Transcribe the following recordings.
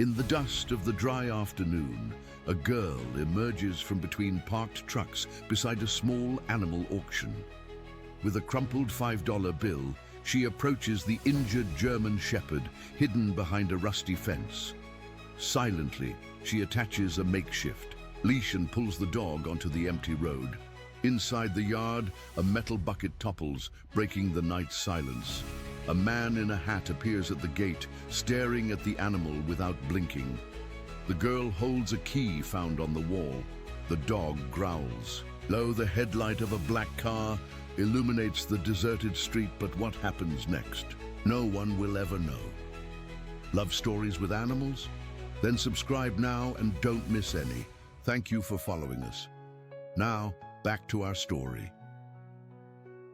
In the dust of the dry afternoon, a girl emerges from between parked trucks beside a small animal auction. With a crumpled $5 bill, she approaches the injured German shepherd hidden behind a rusty fence. Silently, she attaches a makeshift leash and pulls the dog onto the empty road. Inside the yard, a metal bucket topples, breaking the night's silence. A man in a hat appears at the gate, staring at the animal without blinking. The girl holds a key found on the wall. The dog growls. Lo, the headlight of a black car illuminates the deserted street, but what happens next? No one will ever know. Love stories with animals? Then subscribe now and don't miss any. Thank you for following us. Now, back to our story.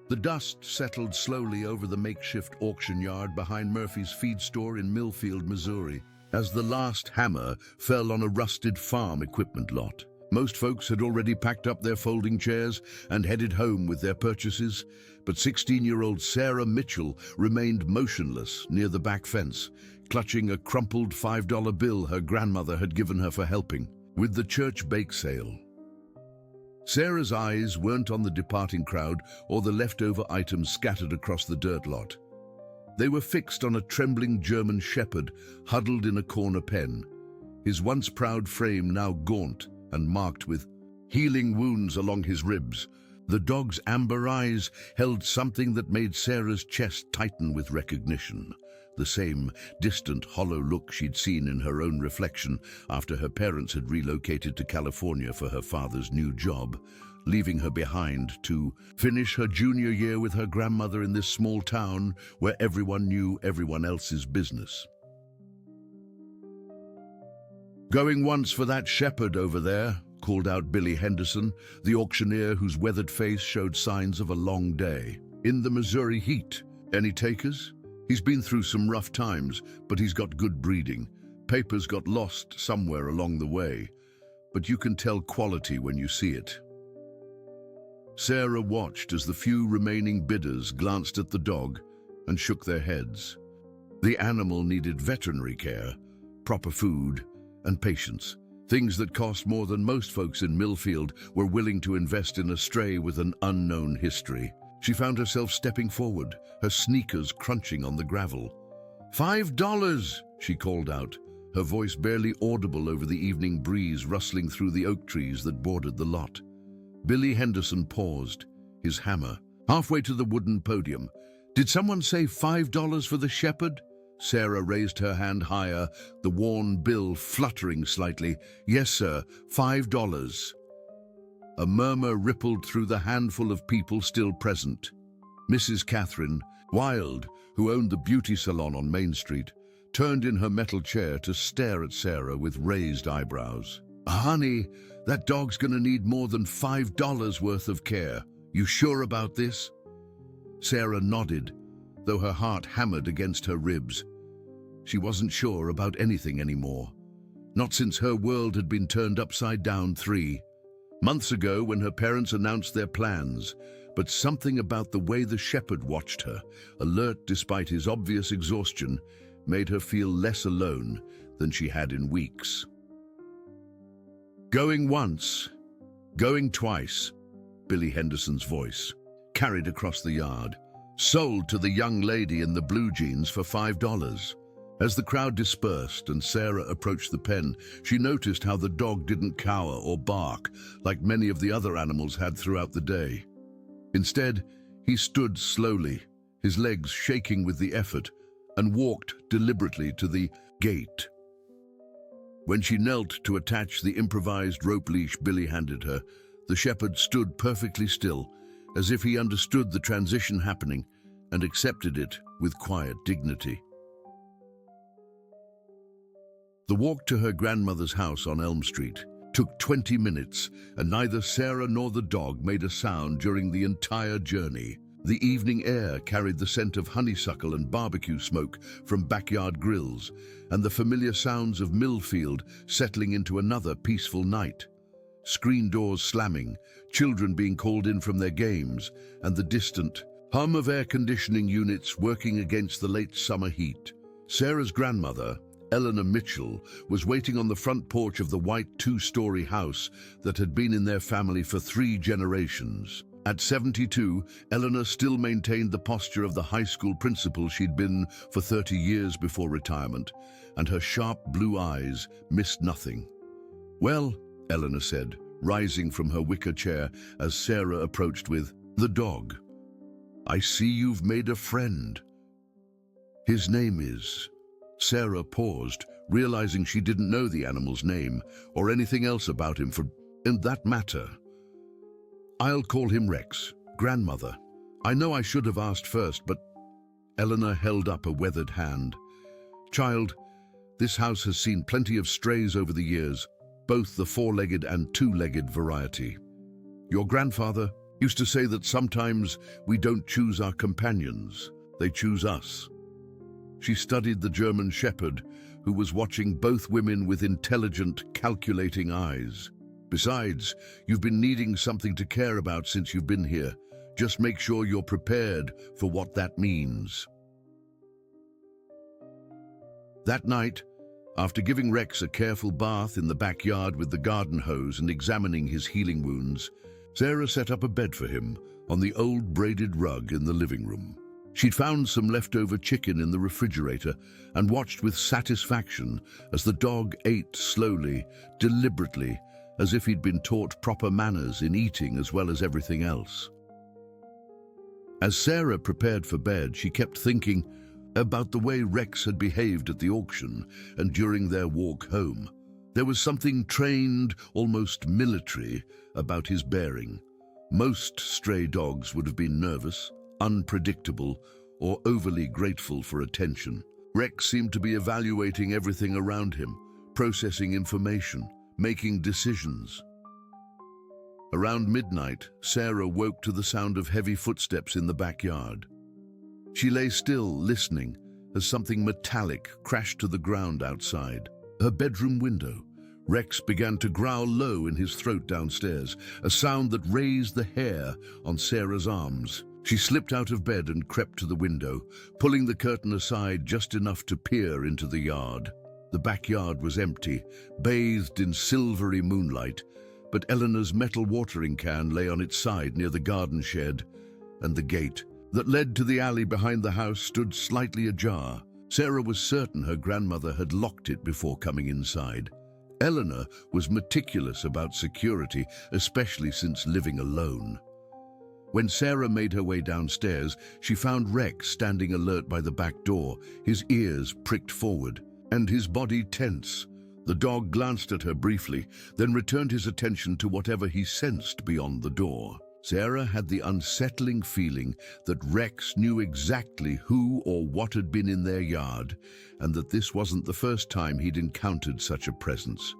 The dust settled slowly over the makeshift auction yard behind Murphy's feed store in Millfield, Missouri, as the last hammer fell on a rusted farm equipment lot. Most folks had already packed up their folding chairs and headed home with their purchases, but 16-year-old Sarah Mitchell remained motionless near the back fence, clutching a crumpled $5 bill her grandmother had given her for helping with the church bake sale. Sarah's eyes weren't on the departing crowd or the leftover items scattered across the dirt lot. They were fixed on a trembling German shepherd huddled in a corner pen, his once proud frame now gaunt and marked with healing wounds along his ribs. The dog's amber eyes held something that made Sarah's chest tighten with recognition. The same distant, hollow look she'd seen in her own reflection after her parents had relocated to California for her father's new job, leaving her behind to finish her junior year with her grandmother in this small town where everyone knew everyone else's business. "Going once for that shepherd over there," called out Billy Henderson, the auctioneer whose weathered face showed signs of a long day. "In the Missouri heat. Any takers? He's been through some rough times, but he's got good breeding. Papers got lost somewhere along the way, but you can tell quality when you see it." Sarah watched as the few remaining bidders glanced at the dog and shook their heads. The animal needed veterinary care, proper food, and patience, things that cost more than most folks in Millfield were willing to invest in a stray with an unknown history. She found herself stepping forward, her sneakers crunching on the gravel. $5, she called out, her voice barely audible over the evening breeze rustling through the oak trees that bordered the lot. Billy Henderson paused, his hammer, halfway to the wooden podium. "Did someone say $5 for the shepherd?" Sarah raised her hand higher, the worn bill fluttering slightly. "Yes, sir, $5. A murmur rippled through the handful of people still present. Mrs. Catherine Wild, who owned the beauty salon on Main Street, turned in her metal chair to stare at Sarah with raised eyebrows. "Honey, that dog's gonna need more than $5 worth of care. You sure about this?" Sarah nodded, though her heart hammered against her ribs. She wasn't sure about anything anymore. Not since her world had been turned upside down 3 months ago when her parents announced their plans, but something about the way the shepherd watched her, alert despite his obvious exhaustion, made her feel less alone than she had in weeks. "Going once, going twice," Billy Henderson's voice carried across the yard. "Sold to the young lady in the blue jeans for $5. As the crowd dispersed and Sarah approached the pen, she noticed how the dog didn't cower or bark like many of the other animals had throughout the day. Instead, he stood slowly, his legs shaking with the effort, and walked deliberately to the gate. When she knelt to attach the improvised rope leash Billy handed her, the shepherd stood perfectly still, as if he understood the transition happening and accepted it with quiet dignity. The walk to her grandmother's house on Elm Street took 20 minutes, and neither Sarah nor the dog made a sound during the entire journey. The evening air carried the scent of honeysuckle and barbecue smoke from backyard grills, and the familiar sounds of Millfield settling into another peaceful night. Screen doors slamming, children being called in from their games, and the distant hum of air conditioning units working against the late summer heat. Sarah's grandmother, Eleanor Mitchell, was waiting on the front porch of the white two-story house that had been in their family for 3 generations. At 72, Eleanor still maintained the posture of the high school principal she'd been for 30 years before retirement, and her sharp blue eyes missed nothing. "Well," Eleanor said, rising from her wicker chair as Sarah approached with, "The dog. I see you've made a friend. His name is..." Sarah paused, realizing she didn't know the animal's name or anything else about him for that matter. "I'll call him Rex, grandmother. I know I should have asked first, but..." Eleanor held up a weathered hand. "Child, this house has seen plenty of strays over the years, both the 4-legged and 2-legged variety. Your grandfather used to say that sometimes we don't choose our companions, they choose us." She studied the German Shepherd, who was watching both women with intelligent, calculating eyes. "Besides, you've been needing something to care about since you've been here. Just make sure you're prepared for what that means." That night, after giving Rex a careful bath in the backyard with the garden hose and examining his healing wounds, Sarah set up a bed for him on the old braided rug in the living room. She'd found some leftover chicken in the refrigerator and watched with satisfaction as the dog ate slowly, deliberately, as if he'd been taught proper manners in eating as well as everything else. As Sarah prepared for bed, she kept thinking about the way Rex had behaved at the auction and during their walk home. There was something trained, almost military, about his bearing. Most stray dogs would have been nervous, unpredictable, or overly grateful for attention. Rex seemed to be evaluating everything around him, processing information, making decisions. Around midnight, Sarah woke to the sound of heavy footsteps in the backyard. She lay still, listening, as something metallic crashed to the ground outside. Her bedroom window. Rex began to growl low in his throat downstairs, a sound that raised the hair on Sarah's arms. She slipped out of bed and crept to the window, pulling the curtain aside just enough to peer into the yard. The backyard was empty, bathed in silvery moonlight, but Eleanor's metal watering can lay on its side near the garden shed, and the gate that led to the alley behind the house stood slightly ajar. Sarah was certain her grandmother had locked it before coming inside. Eleanor was meticulous about security, especially since living alone. When Sarah made her way downstairs, she found Rex standing alert by the back door, his ears pricked forward, and his body tense. The dog glanced at her briefly, then returned his attention to whatever he sensed beyond the door. Sarah had the unsettling feeling that Rex knew exactly who or what had been in their yard, and that this wasn't the first time he'd encountered such a presence.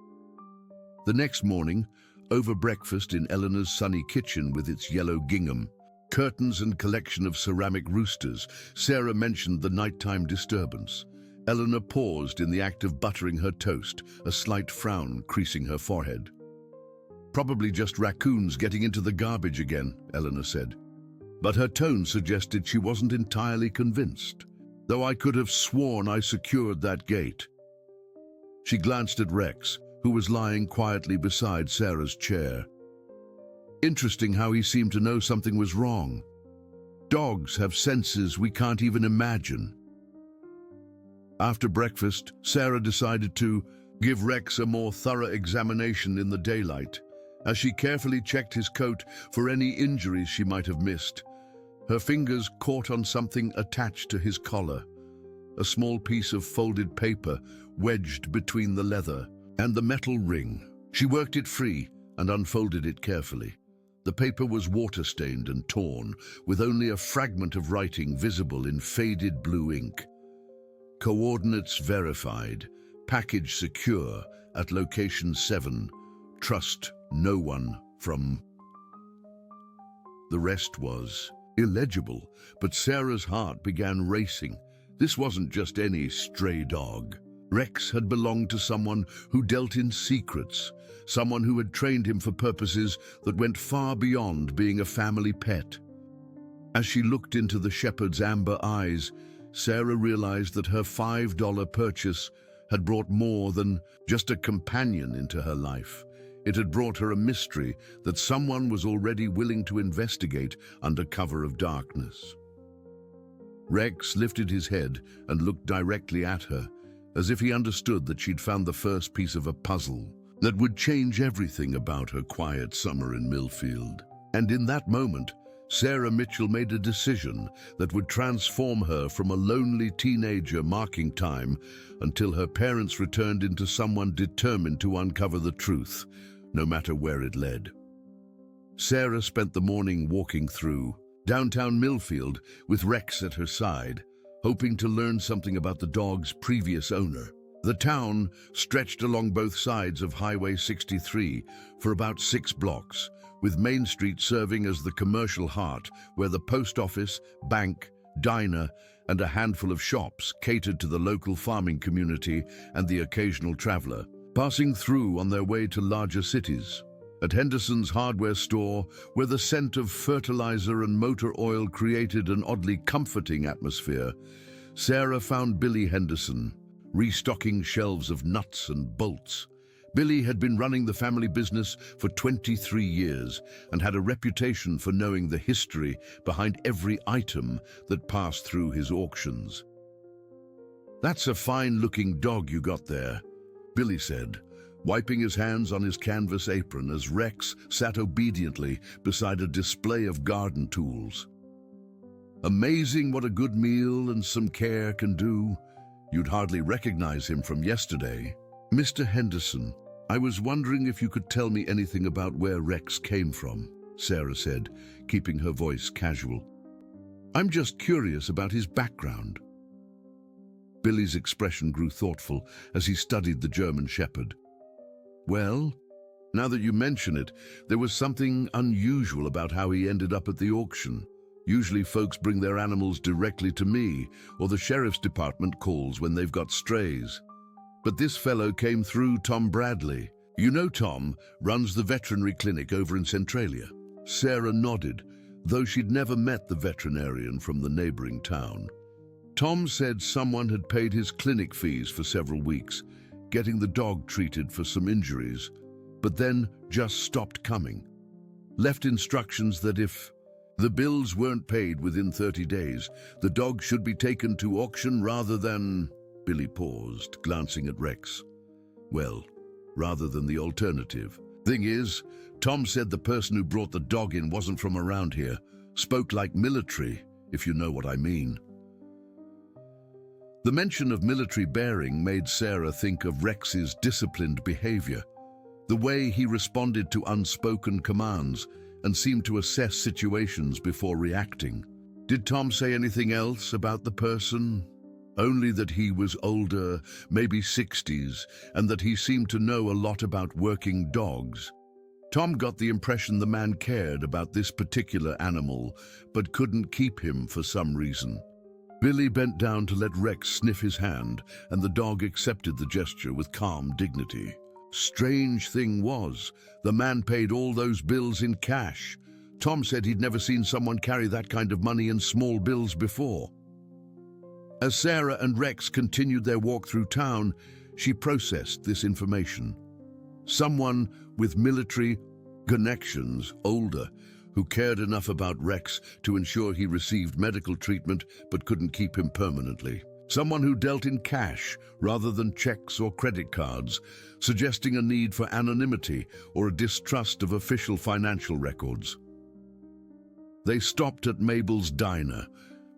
The next morning, over breakfast in Eleanor's sunny kitchen with its yellow gingham, curtains and collection of ceramic roosters, Sarah mentioned the nighttime disturbance. Eleanor paused in the act of buttering her toast, a slight frown creasing her forehead. "Probably just raccoons getting into the garbage again," Eleanor said. But her tone suggested she wasn't entirely convinced. "Though I could have sworn I secured that gate." She glanced at Rex, who was lying quietly beside Sarah's chair. Interesting how he seemed to know something was wrong. Dogs have senses we can't even imagine. After breakfast, Sarah decided to give Rex a more thorough examination in the daylight. As she carefully checked his coat for any injuries she might have missed, her fingers caught on something attached to his collar, a small piece of folded paper wedged between the leather and the metal ring. She worked it free and unfolded it carefully. The paper was water-stained and torn, with only a fragment of writing visible in faded blue ink. "Coordinates verified. Package secure at location 7. Trust no one from..." The rest was illegible, but Sarah's heart began racing. This wasn't just any stray dog. Rex had belonged to someone who dealt in secrets, someone who had trained him for purposes that went far beyond being a family pet. As she looked into the shepherd's amber eyes, Sarah realized that her $5 purchase had brought more than just a companion into her life. It had brought her a mystery that someone was already willing to investigate under cover of darkness. Rex lifted his head and looked directly at her, as if he understood that she'd found the first piece of a puzzle that would change everything about her quiet summer in Millfield. And in that moment, Sarah Mitchell made a decision that would transform her from a lonely teenager marking time until her parents returned into someone determined to uncover the truth, no matter where it led. Sarah spent the morning walking through downtown Millfield with Rex at her side, hoping to learn something about the dog's previous owner. The town stretched along both sides of Highway 63 for about 6 blocks, with Main Street serving as the commercial heart where the post office, bank, diner, and a handful of shops catered to the local farming community and the occasional traveler, passing through on their way to larger cities. At Henderson's hardware store, where the scent of fertilizer and motor oil created an oddly comforting atmosphere, Sarah found Billy Henderson, restocking shelves of nuts and bolts. Billy had been running the family business for 23 years and had a reputation for knowing the history behind every item that passed through his auctions. "That's a fine-looking dog you got there," Billy said, wiping his hands on his canvas apron as Rex sat obediently beside a display of garden tools. "Amazing what a good meal and some care can do. You'd hardly recognize him from yesterday." "Mr. Henderson, I was wondering if you could tell me anything about where Rex came from," Sarah said, keeping her voice casual. "I'm just curious about his background." Billy's expression grew thoughtful as he studied the German Shepherd. "Well, now that you mention it, there was something unusual about how he ended up at the auction. Usually folks bring their animals directly to me, or the sheriff's department calls when they've got strays. But this fellow came through Tom Bradley. You know Tom runs the veterinary clinic over in Centralia." Sarah nodded, though she'd never met the veterinarian from the neighboring town. "Tom said someone had paid his clinic fees for several weeks, getting the dog treated for some injuries, but then just stopped coming. Left instructions that if the bills weren't paid within 30 days, the dog should be taken to auction rather than—" Billy paused, glancing at Rex. "Well, rather than the alternative. Thing is, Tom said the person who brought the dog in wasn't from around here. Spoke like military, if you know what I mean." The mention of military bearing made Sarah think of Rex's disciplined behavior, the way he responded to unspoken commands and seemed to assess situations before reacting. "Did Tom say anything else about the person?" "Only that he was older, maybe 60s, and that he seemed to know a lot about working dogs. Tom got the impression the man cared about this particular animal, but couldn't keep him for some reason." Billy bent down to let Rex sniff his hand, and the dog accepted the gesture with calm dignity. Strange thing was, the man paid all those bills in cash. Tom said he'd never seen someone carry that kind of money in small bills before. As Sarah and Rex continued their walk through town, she processed this information. Someone with military connections, older, who cared enough about Rex to ensure he received medical treatment but couldn't keep him permanently. Someone who dealt in cash rather than checks or credit cards, suggesting a need for anonymity or a distrust of official financial records. They stopped at Mabel's Diner,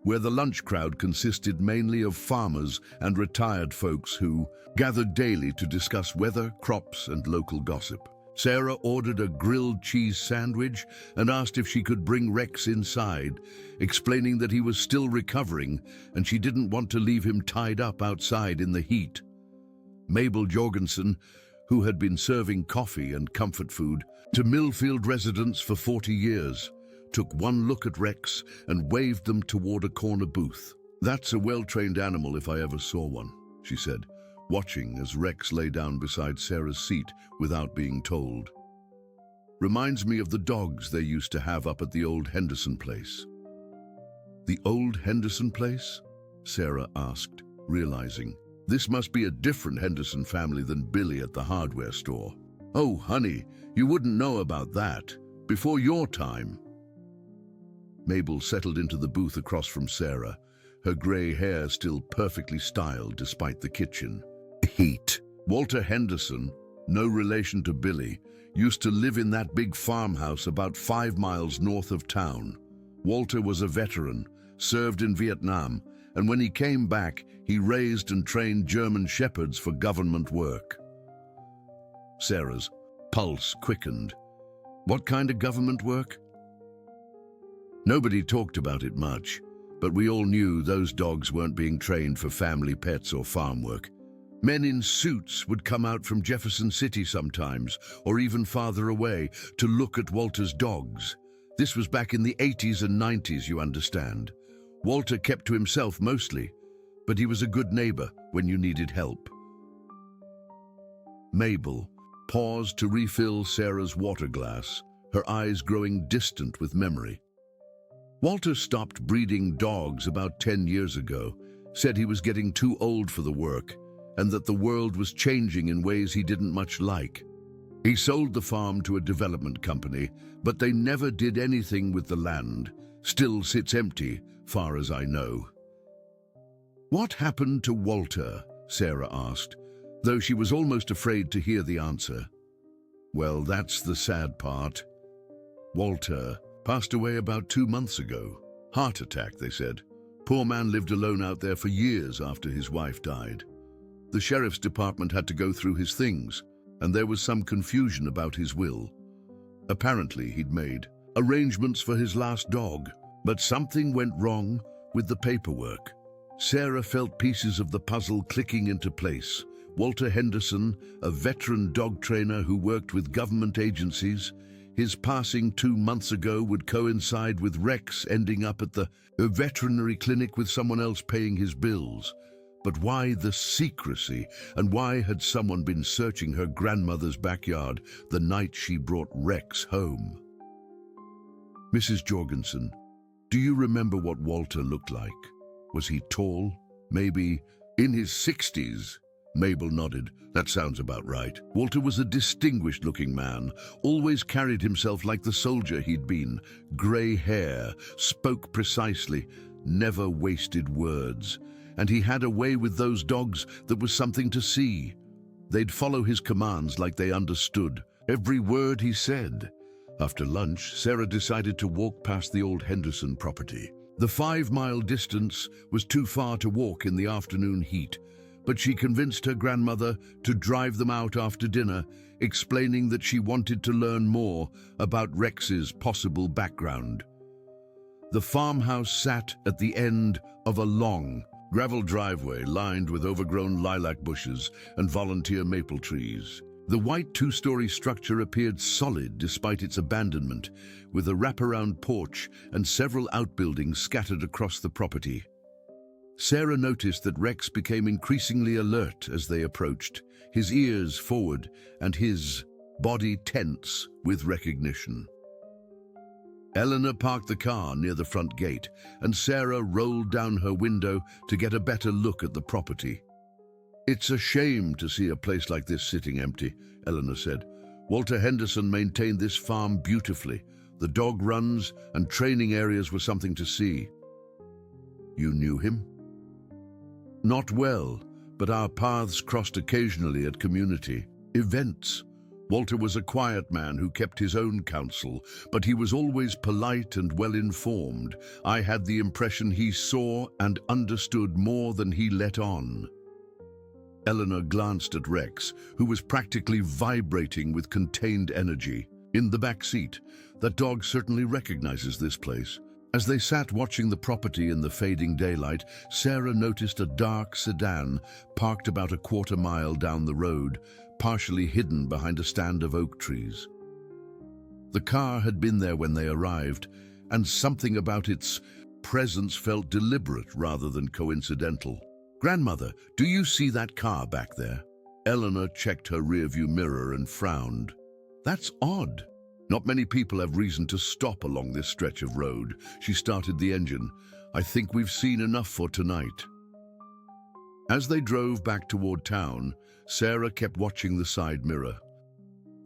where the lunch crowd consisted mainly of farmers and retired folks who gathered daily to discuss weather, crops, and local gossip. Sarah ordered a grilled cheese sandwich and asked if she could bring Rex inside, explaining that he was still recovering and she didn't want to leave him tied up outside in the heat. Mabel Jorgensen, who had been serving coffee and comfort food to Millfield residents for 40 years, took one look at Rex and waved them toward a corner booth. "That's a well-trained animal if I ever saw one," she said, watching as Rex lay down beside Sarah's seat without being told. "Reminds me of the dogs they used to have up at the old Henderson place." "The old Henderson place?" Sarah asked, realizing This must be a different Henderson family than Billy at the hardware store. Oh, honey, you wouldn't know about that. Before your time. Mabel settled into the booth across from Sarah, her grey hair still perfectly styled despite the kitchen heat. Walter Henderson, no relation to Billy, used to live in that big farmhouse about 5 miles north of town. Walter was a veteran, served in Vietnam, and when he came back, he raised and trained German shepherds for government work. Sarah's pulse quickened. What kind of government work? Nobody talked about it much, but we all knew those dogs weren't being trained for family pets or farm work. Men in suits would come out from Jefferson City sometimes, or even farther away, to look at Walter's dogs. This was back in the 80s and 90s, you understand. Walter kept to himself mostly, but he was a good neighbor when you needed help. Mabel paused to refill Sarah's water glass, her eyes growing distant with memory. Walter stopped breeding dogs about 10 years ago, said he was getting too old for the work, and that the world was changing in ways he didn't much like. He sold the farm to a development company, but they never did anything with the land. Still sits empty, far as I know. What happened to Walter? Sarah asked, though she was almost afraid to hear the answer. Well, that's the sad part. Walter passed away about 2 months ago. Heart attack, they said. Poor man lived alone out there for years after his wife died. The sheriff's department had to go through his things, and there was some confusion about his will. Apparently, he'd made arrangements for his last dog, but something went wrong with the paperwork. Sarah felt pieces of the puzzle clicking into place. Walter Henderson, a veteran dog trainer who worked with government agencies, his passing 2 months ago would coincide with Rex ending up at the veterinary clinic with someone else paying his bills. But why the secrecy, and why had someone been searching her grandmother's backyard the night she brought Rex home? Mrs. Jorgensen, do you remember what Walter looked like? Was he tall? Maybe in his 60s? Mabel nodded. That sounds about right. Walter was a distinguished-looking man, always carried himself like the soldier he'd been. Grey hair, spoke precisely, never wasted words. And he had a way with those dogs that was something to see. They'd follow his commands like they understood every word he said. After lunch, Sarah decided to walk past the old Henderson property. The 5-mile distance was too far to walk in the afternoon heat, but she convinced her grandmother to drive them out after dinner, explaining that she wanted to learn more about Rex's possible background. The farmhouse sat at the end of a long, gravel driveway lined with overgrown lilac bushes and volunteer maple trees. The white 2-story structure appeared solid despite its abandonment, with a wraparound porch and several outbuildings scattered across the property. Sarah noticed that Rex became increasingly alert as they approached, his ears forward and his body tense with recognition. Eleanor parked the car near the front gate, and Sarah rolled down her window to get a better look at the property. It's a shame to see a place like this sitting empty, Eleanor said. Walter Henderson maintained this farm beautifully. The dog runs and training areas were something to see. You knew him? Not well, but our paths crossed occasionally at community events. Walter was a quiet man who kept his own counsel, but he was always polite and well-informed. I had the impression he saw and understood more than he let on. Eleanor glanced at Rex, who was practically vibrating with contained energy. In the back seat, that dog certainly recognizes this place. As they sat watching the property in the fading daylight, Sarah noticed a dark sedan parked about a quarter-mile down the road, partially hidden behind a stand of oak trees. The car had been there when they arrived, and something about its presence felt deliberate rather than coincidental. Grandmother, do you see that car back there? Eleanor checked her rearview mirror and frowned. That's odd. Not many people have reason to stop along this stretch of road. She started the engine. I think we've seen enough for tonight. As they drove back toward town, Sarah kept watching the side mirror.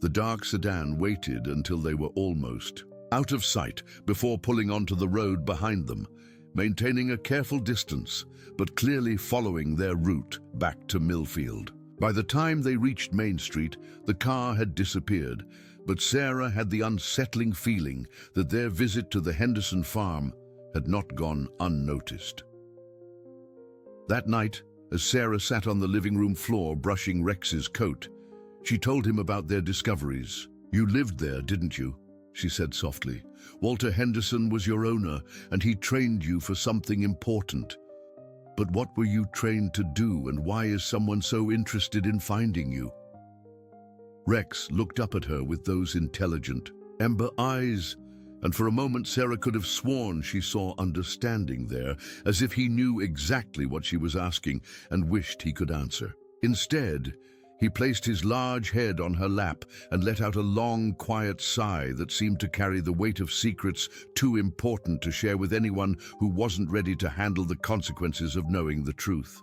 The dark sedan waited until they were almost out of sight before pulling onto the road behind them, maintaining a careful distance, but clearly following their route back to Millfield. By the time they reached Main Street, the car had disappeared, but Sarah had the unsettling feeling that their visit to the Henderson farm had not gone unnoticed. That night, as Sarah sat on the living room floor brushing Rex's coat, she told him about their discoveries. "You lived there, didn't you?" she said softly. "Walter Henderson was your owner, and he trained you for something important. But what were you trained to do, and why is someone so interested in finding you?" Rex looked up at her with those intelligent, amber eyes, and for a moment Sarah could have sworn she saw understanding there, as if he knew exactly what she was asking and wished he could answer. Instead, he placed his large head on her lap and let out a long, quiet sigh that seemed to carry the weight of secrets too important to share with anyone who wasn't ready to handle the consequences of knowing the truth.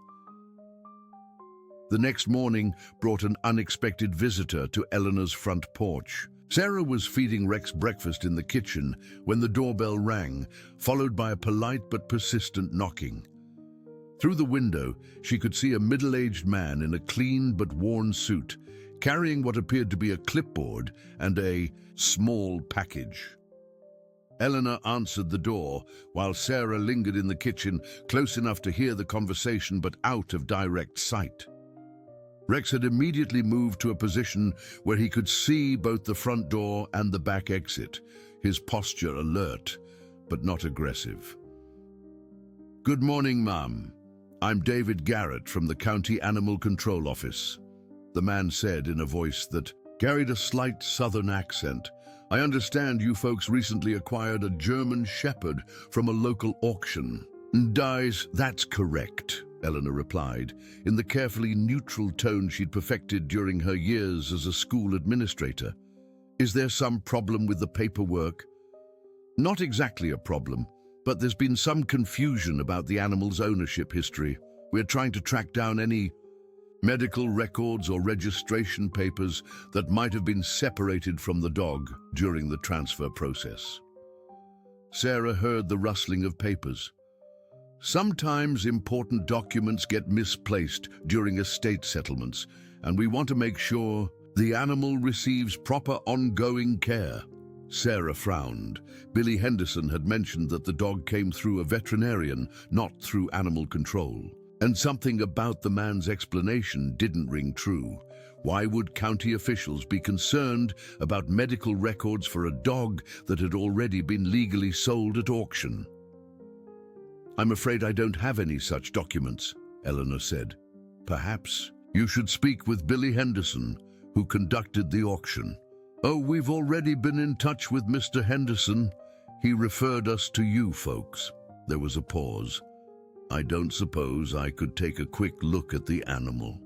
The next morning brought an unexpected visitor to Eleanor's front porch. Sarah was feeding Rex breakfast in the kitchen when the doorbell rang, followed by a polite but persistent knocking. Through the window, she could see a middle-aged man in a clean but worn suit, carrying what appeared to be a clipboard and a small package. Eleanor answered the door, while Sarah lingered in the kitchen, close enough to hear the conversation but out of direct sight. Rex had immediately moved to a position where he could see both the front door and the back exit, his posture alert but not aggressive. "Good morning, ma'am. I'm David Garrett from the County Animal Control Office," the man said in a voice that carried a slight southern accent. "I understand you folks recently acquired a German Shepherd from a local auction." That's correct," Eleanor replied, in the carefully neutral tone she'd perfected during her years as a school administrator. "Is there some problem with the paperwork?" "Not exactly a problem, but there's been some confusion about the animal's ownership history. We're trying to track down any medical records or registration papers that might have been separated from the dog during the transfer process." Sarah heard the rustling of papers. "Sometimes important documents get misplaced during estate settlements, and we want to make sure the animal receives proper ongoing care." Sarah frowned. Billy Henderson had mentioned that the dog came through a veterinarian, not through animal control. And something about the man's explanation didn't ring true. Why would county officials be concerned about medical records for a dog that had already been legally sold at auction? "I'm afraid I don't have any such documents," Eleanor said. "Perhaps you should speak with Billy Henderson, who conducted the auction." "Oh, we've already been in touch with Mr. Henderson. He referred us to you folks." There was a pause. "I don't suppose I could take a quick look at the animal.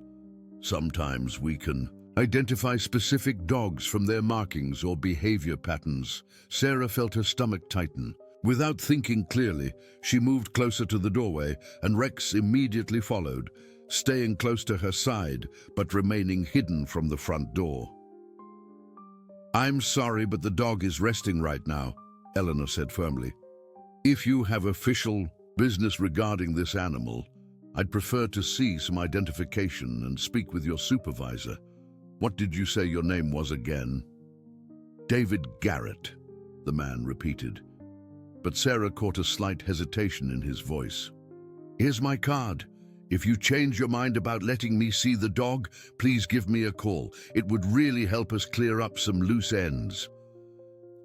Sometimes we can identify specific dogs from their markings or behavior patterns." Sarah felt her stomach tighten. Without thinking clearly, she moved closer to the doorway, and Rex immediately followed, staying close to her side but remaining hidden from the front door. "I'm sorry, but the dog is resting right now," Eleanor said firmly. "If you have official business regarding this animal, I'd prefer to see some identification and speak with your supervisor. What did you say your name was again?" "David Garrett," the man repeated. But Sarah caught a slight hesitation in his voice. "Here's my card. If you change your mind about letting me see the dog, please give me a call. It would really help us clear up some loose ends."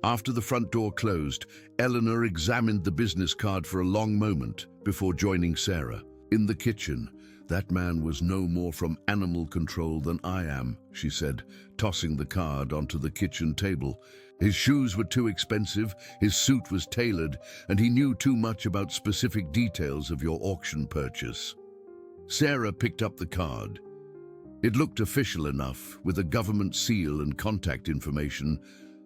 After the front door closed, Eleanor examined the business card for a long moment before joining Sarah. In the kitchen, "That man was no more from animal control than I am," she said, tossing the card onto the kitchen table. "His shoes were too expensive, his suit was tailored, and he knew too much about specific details of your auction purchase." Sarah picked up the card. It looked official enough, with a government seal and contact information,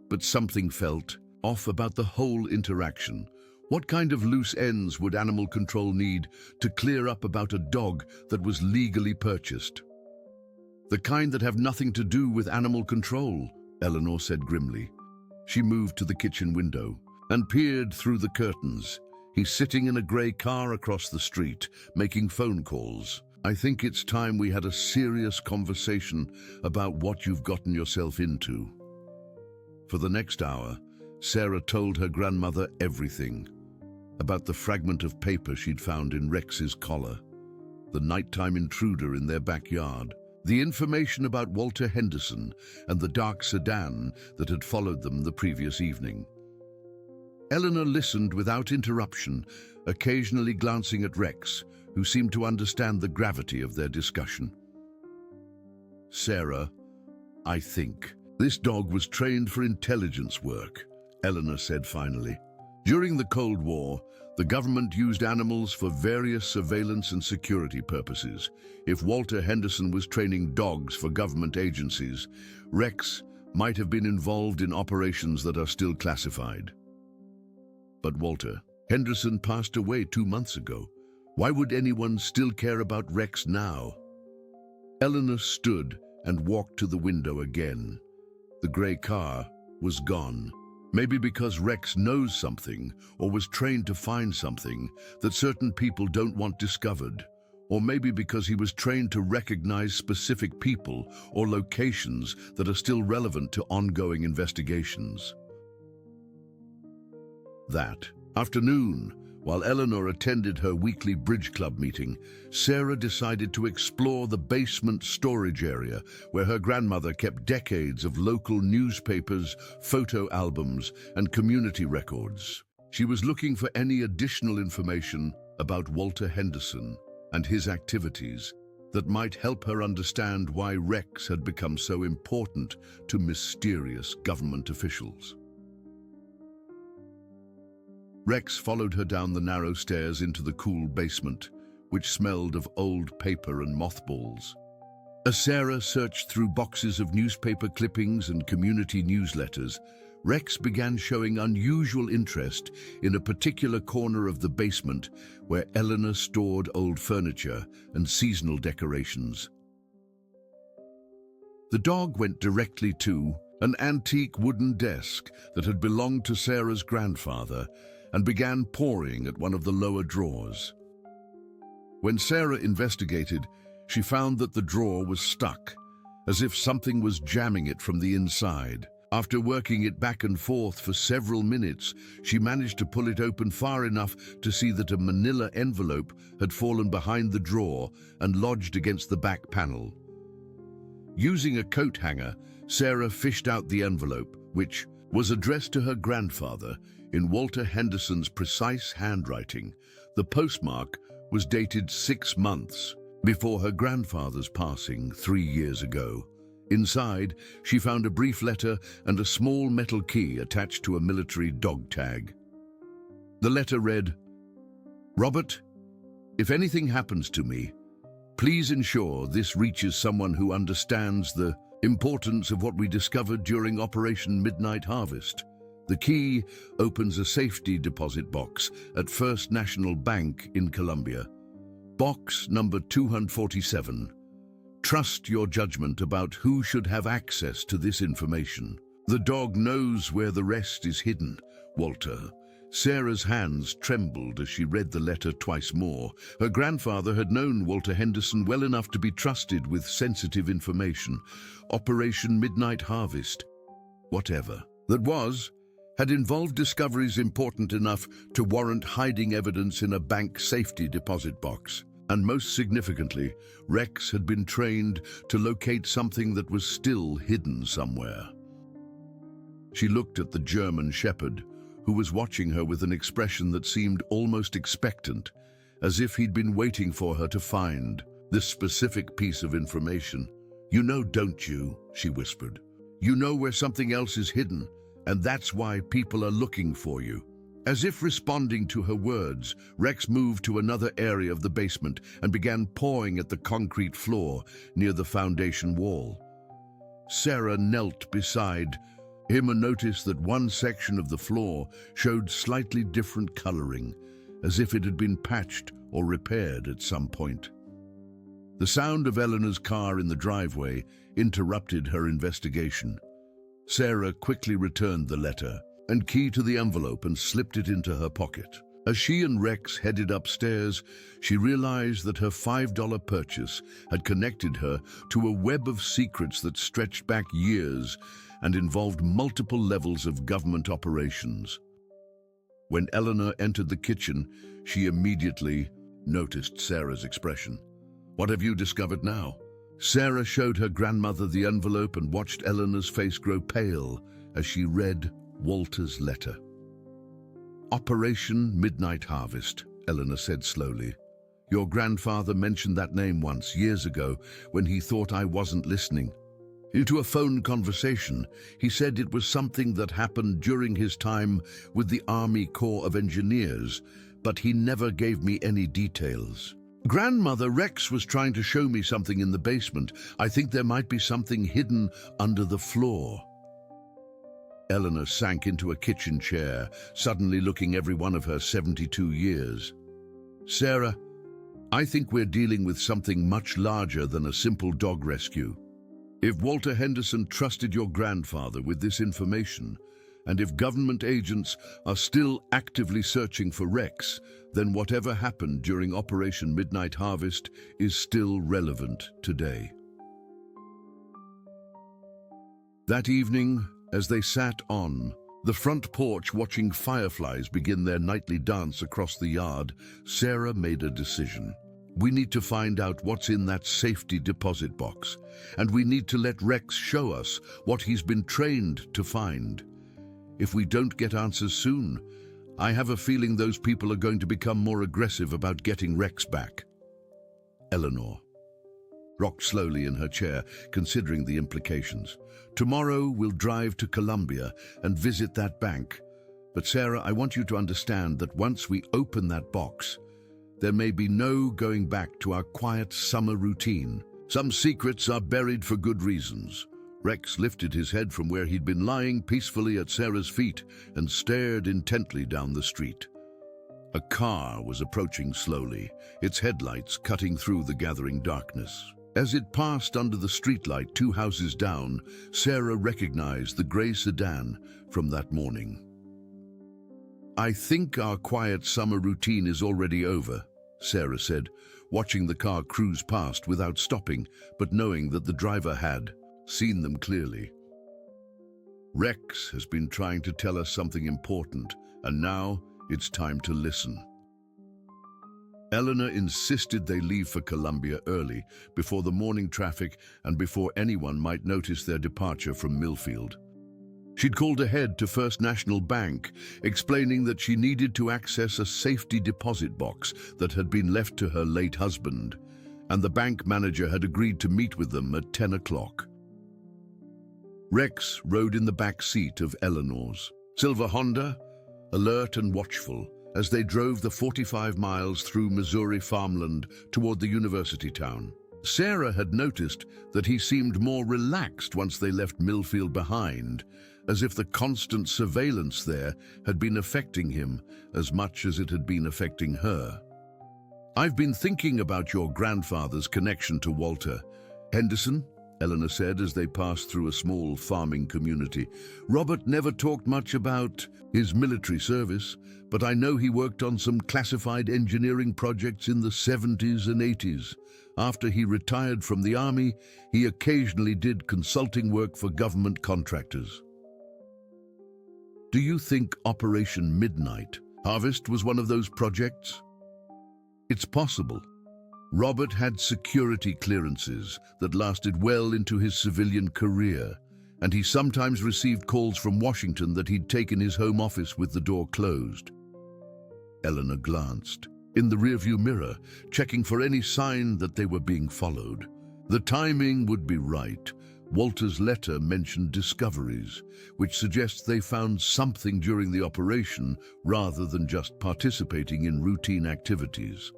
but something felt off about the whole interaction. What kind of loose ends would animal control need to clear up about a dog that was legally purchased? The kind that have nothing to do with animal control, Eleanor said grimly. She moved to the kitchen window and peered through the curtains. He's sitting in a grey car across the street, making phone calls. I think it's time we had a serious conversation about what you've gotten yourself into. For the next hour, Sarah told her grandmother everything. About the fragment of paper she'd found in Rex's collar, the nighttime intruder in their backyard, the information about Walter Henderson and the dark sedan that had followed them the previous evening. Eleanor listened without interruption, occasionally glancing at Rex, who seemed to understand the gravity of their discussion. Sarah, I think this dog was trained for intelligence work, Eleanor said finally. During the Cold War, the government used animals for various surveillance and security purposes. If Walter Henderson was training dogs for government agencies, Rex might have been involved in operations that are still classified. But Walter Henderson passed away 2 months ago. Why would anyone still care about Rex now? Eleanor stood and walked to the window again. The grey car was gone. Maybe because Rex knows something, or was trained to find something, that certain people don't want discovered. Or maybe because he was trained to recognize specific people or locations that are still relevant to ongoing investigations. That afternoon, while Eleanor attended her weekly bridge club meeting, Sarah decided to explore the basement storage area where her grandmother kept decades of local newspapers, photo albums, and community records. She was looking for any additional information about Walter Henderson and his activities that might help her understand why Rex had become so important to mysterious government officials. Rex followed her down the narrow stairs into the cool basement, which smelled of old paper and mothballs. As Sarah searched through boxes of newspaper clippings and community newsletters, Rex began showing unusual interest in a particular corner of the basement where Eleanor stored old furniture and seasonal decorations. The dog went directly to an antique wooden desk that had belonged to Sarah's grandfather and began pawing at one of the lower drawers. When Sarah investigated, she found that the drawer was stuck, as if something was jamming it from the inside. After working it back and forth for several minutes, she managed to pull it open far enough to see that a manila envelope had fallen behind the drawer and lodged against the back panel. Using a coat hanger, Sarah fished out the envelope, which was addressed to her grandfather in Walter Henderson's precise handwriting. The postmark was dated 6 months before her grandfather's passing 3 years ago. Inside, she found a brief letter and a small metal key attached to a military dog tag. The letter read, "Robert, if anything happens to me, please ensure this reaches someone who understands the importance of what we discovered during Operation Midnight Harvest. The key opens a safety deposit box at First National Bank in Colombia. Box number 247. Trust your judgment about who should have access to this information. The dog knows where the rest is hidden, Walter." Sarah's hands trembled as she read the letter twice more. Her grandfather had known Walter Henderson well enough to be trusted with sensitive information. Operation Midnight Harvest, whatever that was, had involved discoveries important enough to warrant hiding evidence in a bank safety deposit box. And most significantly, Rex had been trained to locate something that was still hidden somewhere. She looked at the German shepherd, who was watching her with an expression that seemed almost expectant, as if he'd been waiting for her to find this specific piece of information. "You know, don't you?" she whispered. "You know where something else is hidden, and that's why people are looking for you." As if responding to her words, Rex moved to another area of the basement and began pawing at the concrete floor near the foundation wall. Sarah knelt beside Emma noticed that one section of the floor showed slightly different coloring, as if it had been patched or repaired at some point. The sound of Eleanor's car in the driveway interrupted her investigation. Sarah quickly returned the letter and key to the envelope and slipped it into her pocket. As she and Rex headed upstairs, she realized that her $5 purchase had connected her to a web of secrets that stretched back years and involved multiple levels of government operations. When Eleanor entered the kitchen, she immediately noticed Sarah's expression. "What have you discovered now?" Sarah showed her grandmother the envelope and watched Eleanor's face grow pale as she read Walter's letter. "Operation Midnight Harvest," Eleanor said slowly. "Your grandfather mentioned that name once, years ago, when he thought I wasn't listening. Into a phone conversation, he said it was something that happened during his time with the Army Corps of Engineers, but he never gave me any details. Grandmother, Rex was trying to show me something in the basement. I think there might be something hidden under the floor." Eleanor sank into a kitchen chair, suddenly looking every one of her 72 years. "Sarah, I think we're dealing with something much larger than a simple dog rescue. If Walter Henderson trusted your grandfather with this information, and if government agents are still actively searching for Rex, then whatever happened during Operation Midnight Harvest is still relevant today." That evening, as they sat on the front porch watching fireflies begin their nightly dance across the yard, Sarah made a decision. "We need to find out what's in that safety deposit box, and we need to let Rex show us what he's been trained to find. If we don't get answers soon, I have a feeling those people are going to become more aggressive about getting Rex back." Eleanor rocked slowly in her chair, considering the implications. "Tomorrow we'll drive to Columbia and visit that bank. But Sarah, I want you to understand that once we open that box, there may be no going back to our quiet summer routine. Some secrets are buried for good reasons." Rex lifted his head from where he'd been lying peacefully at Sarah's feet and stared intently down the street. A car was approaching slowly, its headlights cutting through the gathering darkness. As it passed under the streetlight 2 houses down, Sarah recognized the gray sedan from that morning. "I think our quiet summer routine is already over," Sarah said, watching the car cruise past without stopping, but knowing that the driver had seen them clearly. "Rex has been trying to tell us something important, and now it's time to listen." Eleanor insisted they leave for Columbia early, before the morning traffic and before anyone might notice their departure from Millfield. She'd called ahead to First National Bank, explaining that she needed to access a safety deposit box that had been left to her late husband, and the bank manager had agreed to meet with them at 10 o'clock. Rex rode in the back seat of Eleanor's silver Honda, alert and watchful, as they drove the 45 miles through Missouri farmland toward the university town. Sarah had noticed that he seemed more relaxed once they left Millfield behind, as if the constant surveillance there had been affecting him as much as it had been affecting her. "I've been thinking about your grandfather's connection to Walter Henderson," Eleanor said as they passed through a small farming community. "Robert never talked much about his military service, but I know he worked on some classified engineering projects in the 70s and 80s. After he retired from the Army, he occasionally did consulting work for government contractors." "Do you think Operation Midnight Harvest was one of those projects?" "It's possible. Robert had security clearances that lasted well into his civilian career, and he sometimes received calls from Washington that he'd taken his home office with the door closed." Eleanor glanced in the rearview mirror, checking for any sign that they were being followed. The timing would be right. Walter's letter mentioned discoveries, which suggests they found something during the operation rather than just participating in routine activities.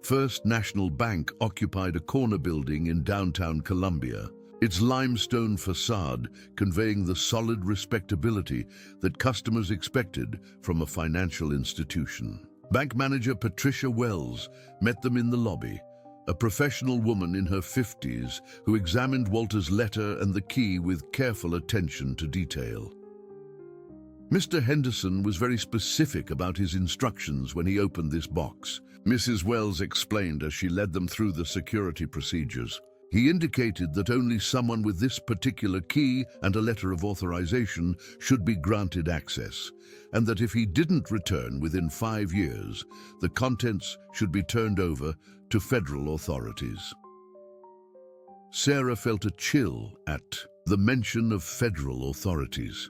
First National Bank occupied a corner building in downtown Columbia, its limestone facade conveying the solid respectability that customers expected from a financial institution. Bank manager Patricia Wells met them in the lobby, a professional woman in her 50s who examined Walter's letter and the key with careful attention to detail. Mr. Henderson was very specific about his instructions when he opened this box. Mrs. Wells explained as she led them through the security procedures. He indicated that only someone with this particular key and a letter of authorization should be granted access, and that if he didn't return within 5 years, the contents should be turned over to federal authorities. Sarah felt a chill at the mention of federal authorities.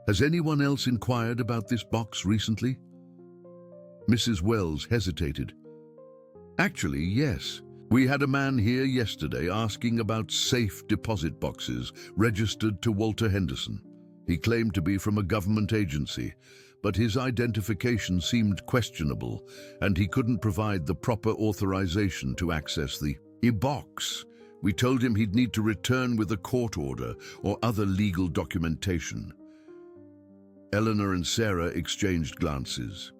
Has anyone else inquired about this box recently? Mrs. Wells hesitated. Actually, yes. We had a man here yesterday asking about safe deposit boxes registered to Walter Henderson. He claimed to be from a government agency, but his identification seemed questionable, and he couldn't provide the proper authorization to access the box. We told him he'd need to return with a court order or other legal documentation. Eleanor and Sarah exchanged glances.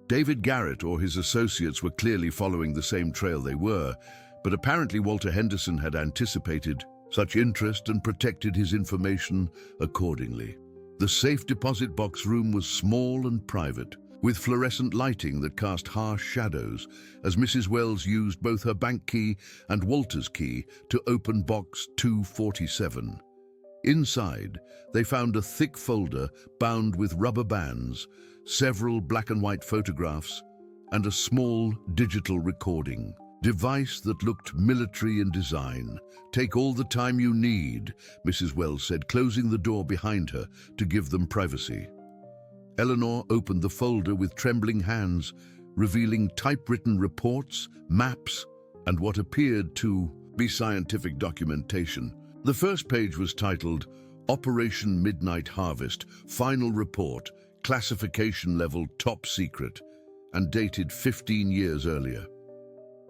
David Garrett or his associates were clearly following the same trail they were, but apparently Walter Henderson had anticipated such interest and protected his information accordingly. The safe deposit box room was small and private, with fluorescent lighting that cast harsh shadows as Mrs. Wells used both her bank key and Walter's key to open box 247. Inside, they found a thick folder bound with rubber bands, several black and white photographs, and a small digital recording device that looked military in design. Take all the time you need, Mrs. Wells said, closing the door behind her to give them privacy. Eleanor opened the folder with trembling hands, revealing typewritten reports, maps, and what appeared to be scientific documentation. The first page was titled Operation Midnight Harvest, Final Report, Classification Level Top Secret, and dated 15 years earlier.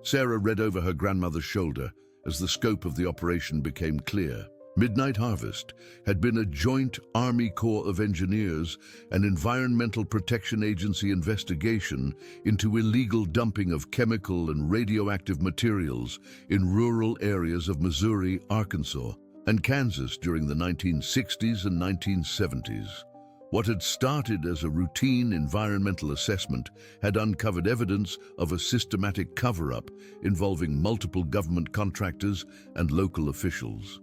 Sarah read over her grandmother's shoulder as the scope of the operation became clear. Midnight Harvest had been a joint Army Corps of Engineers and Environmental Protection Agency investigation into illegal dumping of chemical and radioactive materials in rural areas of Missouri, Arkansas, and Kansas during the 1960s and 1970s. What had started as a routine environmental assessment had uncovered evidence of a systematic cover-up involving multiple government contractors and local officials.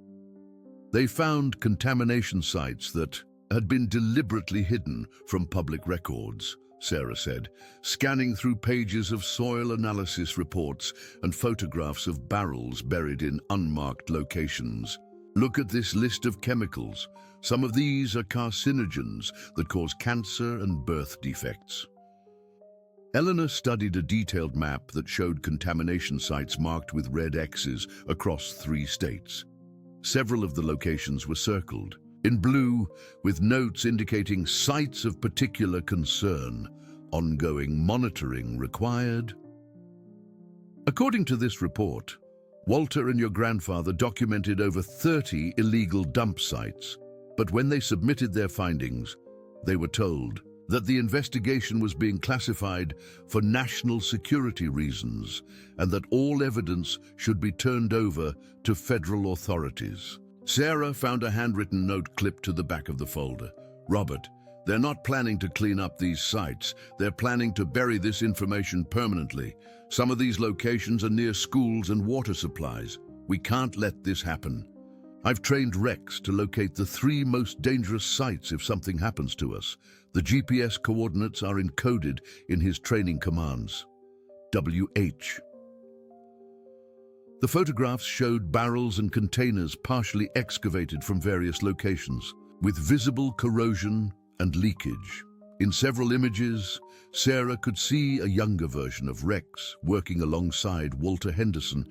They found contamination sites that had been deliberately hidden from public records, Sarah said, scanning through pages of soil analysis reports and photographs of barrels buried in unmarked locations. Look at this list of chemicals. Some of these are carcinogens that cause cancer and birth defects. Eleanor studied a detailed map that showed contamination sites marked with red X's across 3 states. Several of the locations were circled in blue with notes indicating sites of particular concern, ongoing monitoring required. According to this report, Walter and your grandfather documented over 30 illegal dump sites, but when they submitted their findings, they were told that the investigation was being classified for national security reasons and that all evidence should be turned over to federal authorities. Sarah found a handwritten note clipped to the back of the folder. Robert, they're not planning to clean up these sites. They're planning to bury this information permanently. Some of these locations are near schools and water supplies. We can't let this happen. I've trained Rex to locate the 3 most dangerous sites if something happens to us. The GPS coordinates are encoded in his training commands. WH. The photographs showed barrels and containers partially excavated from various locations, with visible corrosion and leakage. In several images, Sarah could see a younger version of Rex working alongside Walter Henderson,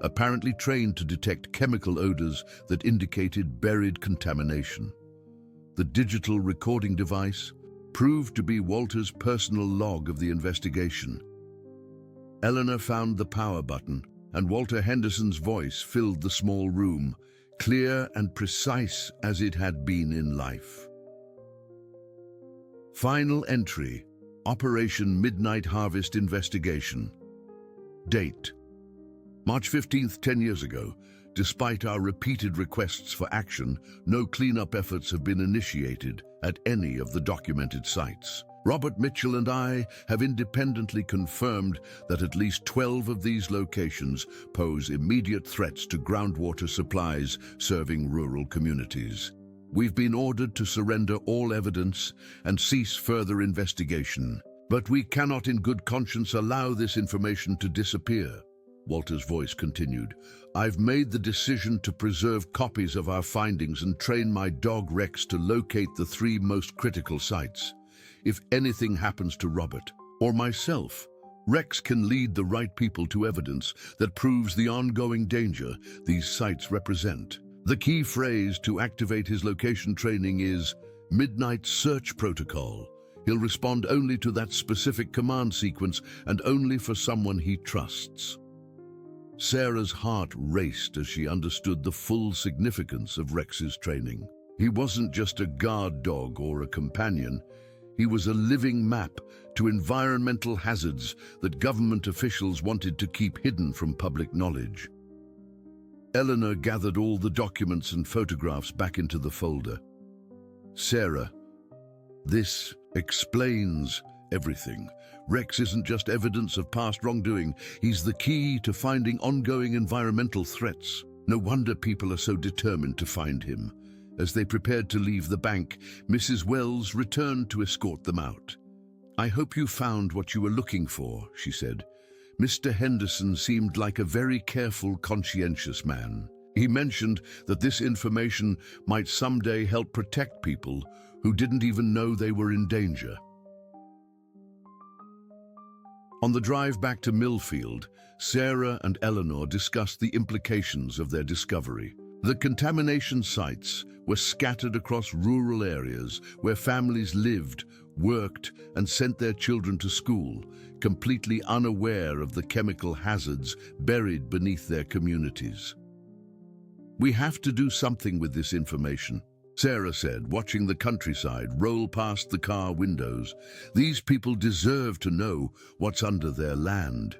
apparently trained to detect chemical odors that indicated buried contamination. The digital recording device proved to be Walter's personal log of the investigation. Eleanor found the power button, and Walter Henderson's voice filled the small room, clear and precise as it had been in life. Final entry: Operation Midnight Harvest Investigation. Date: March 15th, 10 years ago. Despite our repeated requests for action, no cleanup efforts have been initiated at any of the documented sites. Robert Mitchell and I have independently confirmed that at least 12 of these locations pose immediate threats to groundwater supplies serving rural communities. We've been ordered to surrender all evidence and cease further investigation. But we cannot in good conscience allow this information to disappear. Walter's voice continued. I've made the decision to preserve copies of our findings and train my dog Rex to locate the 3 most critical sites. If anything happens to Robert or myself, Rex can lead the right people to evidence that proves the ongoing danger these sites represent. The key phrase to activate his location training is Midnight Search Protocol. He'll respond only to that specific command sequence and only for someone he trusts. Sarah's heart raced as she understood the full significance of Rex's training. He wasn't just a guard dog or a companion. He was a living map to environmental hazards that government officials wanted to keep hidden from public knowledge. Eleanor gathered all the documents and photographs back into the folder. Sarah, this explains everything. Rex isn't just evidence of past wrongdoing. He's the key to finding ongoing environmental threats. No wonder people are so determined to find him. As they prepared to leave the bank, Mrs. Wells returned to escort them out. I hope you found what you were looking for, she said. Mr. Henderson seemed like a very careful, conscientious man. He mentioned that this information might someday help protect people who didn't even know they were in danger. On the drive back to Millfield, Sarah and Eleanor discussed the implications of their discovery. The contamination sites were scattered across rural areas where families lived, worked, and sent their children to school, completely unaware of the chemical hazards buried beneath their communities. We have to do something with this information, Sarah said, watching the countryside roll past the car windows. These people deserve to know what's under their land.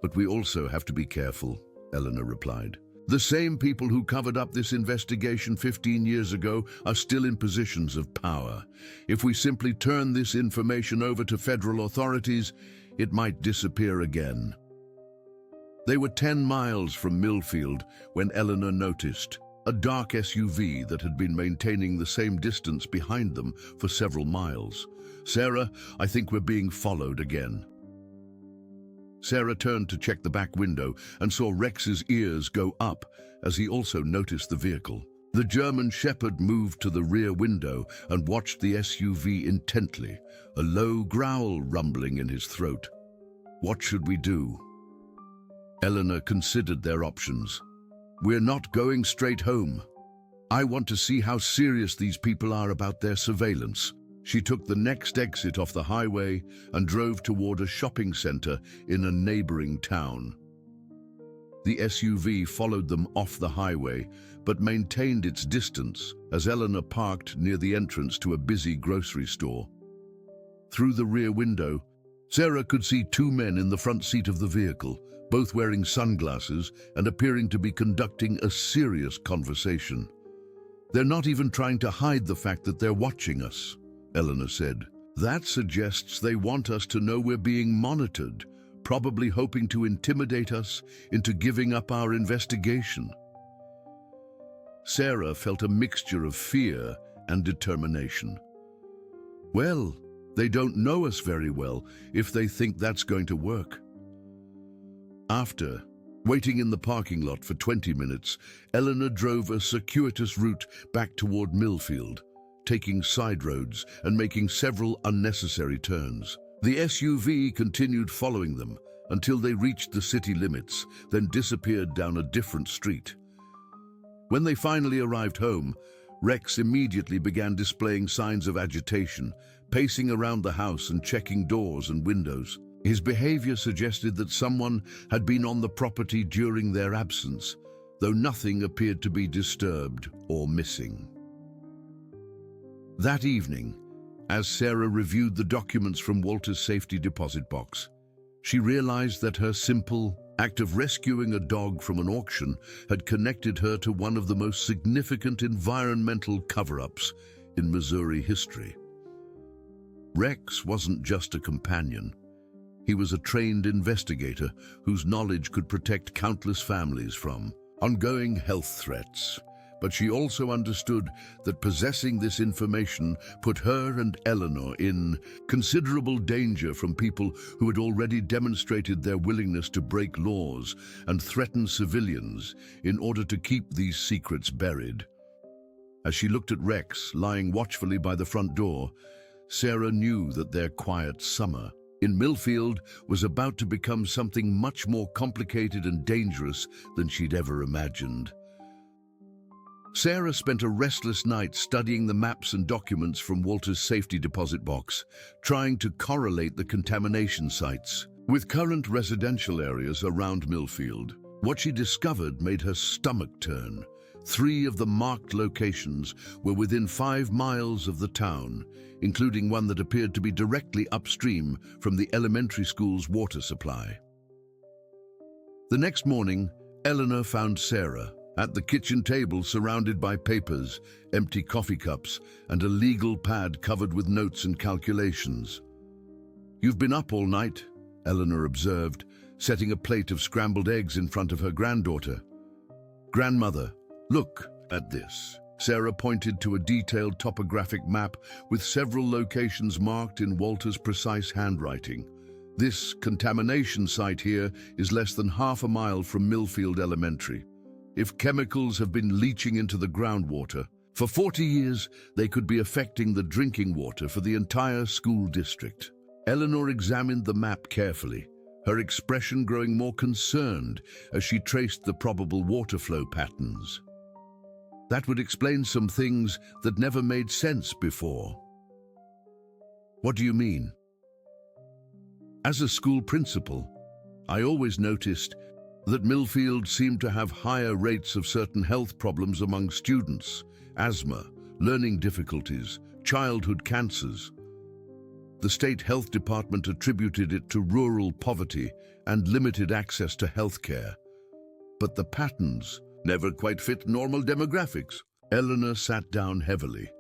But we also have to be careful, Eleanor replied. The same people who covered up this investigation 15 years ago are still in positions of power. If we simply turn this information over to federal authorities, it might disappear again. They were 10 miles from Millfield when Eleanor noticed a dark SUV that had been maintaining the same distance behind them for several miles. Sarah, I think we're being followed again. Sarah turned to check the back window and saw Rex's ears go up as he also noticed the vehicle. The German Shepherd moved to the rear window and watched the SUV intently, a low growl rumbling in his throat. What should we do? Eleanor considered their options. We're not going straight home. I want to see how serious these people are about their surveillance. She took the next exit off the highway and drove toward a shopping center in a neighboring town. The SUV followed them off the highway, but maintained its distance as Eleanor parked near the entrance to a busy grocery store. Through the rear window, Sarah could see 2 men in the front seat of the vehicle, both wearing sunglasses and appearing to be conducting a serious conversation. They're not even trying to hide the fact that they're watching us, Eleanor said. That suggests they want us to know we're being monitored, probably hoping to intimidate us into giving up our investigation. Sarah felt a mixture of fear and determination. Well, they don't know us very well if they think that's going to work. After waiting in the parking lot for 20 minutes, Eleanor drove a circuitous route back toward Millfield, taking side roads and making several unnecessary turns. The SUV continued following them until they reached the city limits, then disappeared down a different street. When they finally arrived home, Rex immediately began displaying signs of agitation, pacing around the house and checking doors and windows. His behavior suggested that someone had been on the property during their absence. though nothing appeared to be disturbed or missing. That evening, as Sarah reviewed the documents from Walter's safety deposit box, she realized that her simple act of rescuing a dog from an auction had connected her to one of the most significant environmental cover-ups in Missouri history. Rex wasn't just a companion. He was a trained investigator whose knowledge could protect countless families from ongoing health threats. But she also understood that possessing this information put her and Eleanor in considerable danger from people who had already demonstrated their willingness to break laws and threaten civilians in order to keep these secrets buried. As she looked at Rex lying watchfully by the front door, Sarah knew that their quiet summer in Millfield was about to become something much more complicated and dangerous than she'd ever imagined. Sarah spent a restless night studying the maps and documents from Walter's safety deposit box, trying to correlate the contamination sites with current residential areas around Millfield. What she discovered made her stomach turn. 3 of the marked locations were within 5 miles of the town, including one that appeared to be directly upstream from the elementary school's water supply. The next morning, Eleanor found Sarah at the kitchen table surrounded by papers, empty coffee cups, and a legal pad covered with notes and calculations. "You've been up all night," Eleanor observed, setting a plate of scrambled eggs in front of her granddaughter. "Grandmother, look at this." Sarah pointed to a detailed topographic map with several locations marked in Walter's precise handwriting. "This contamination site here is less than half a mile from Millfield Elementary. If chemicals have been leaching into the groundwater, for 40 years they could be affecting the drinking water for the entire school district." Eleanor examined the map carefully, her expression growing more concerned as she traced the probable water flow patterns. That would explain some things that never made sense before. "What do you mean?" "As a school principal, I always noticed that Millfield seemed to have higher rates of certain health problems among students: asthma, learning difficulties, childhood cancers. The state health department attributed it to rural poverty and limited access to health care. But the patterns never quite fit normal demographics." Eleanor sat down heavily.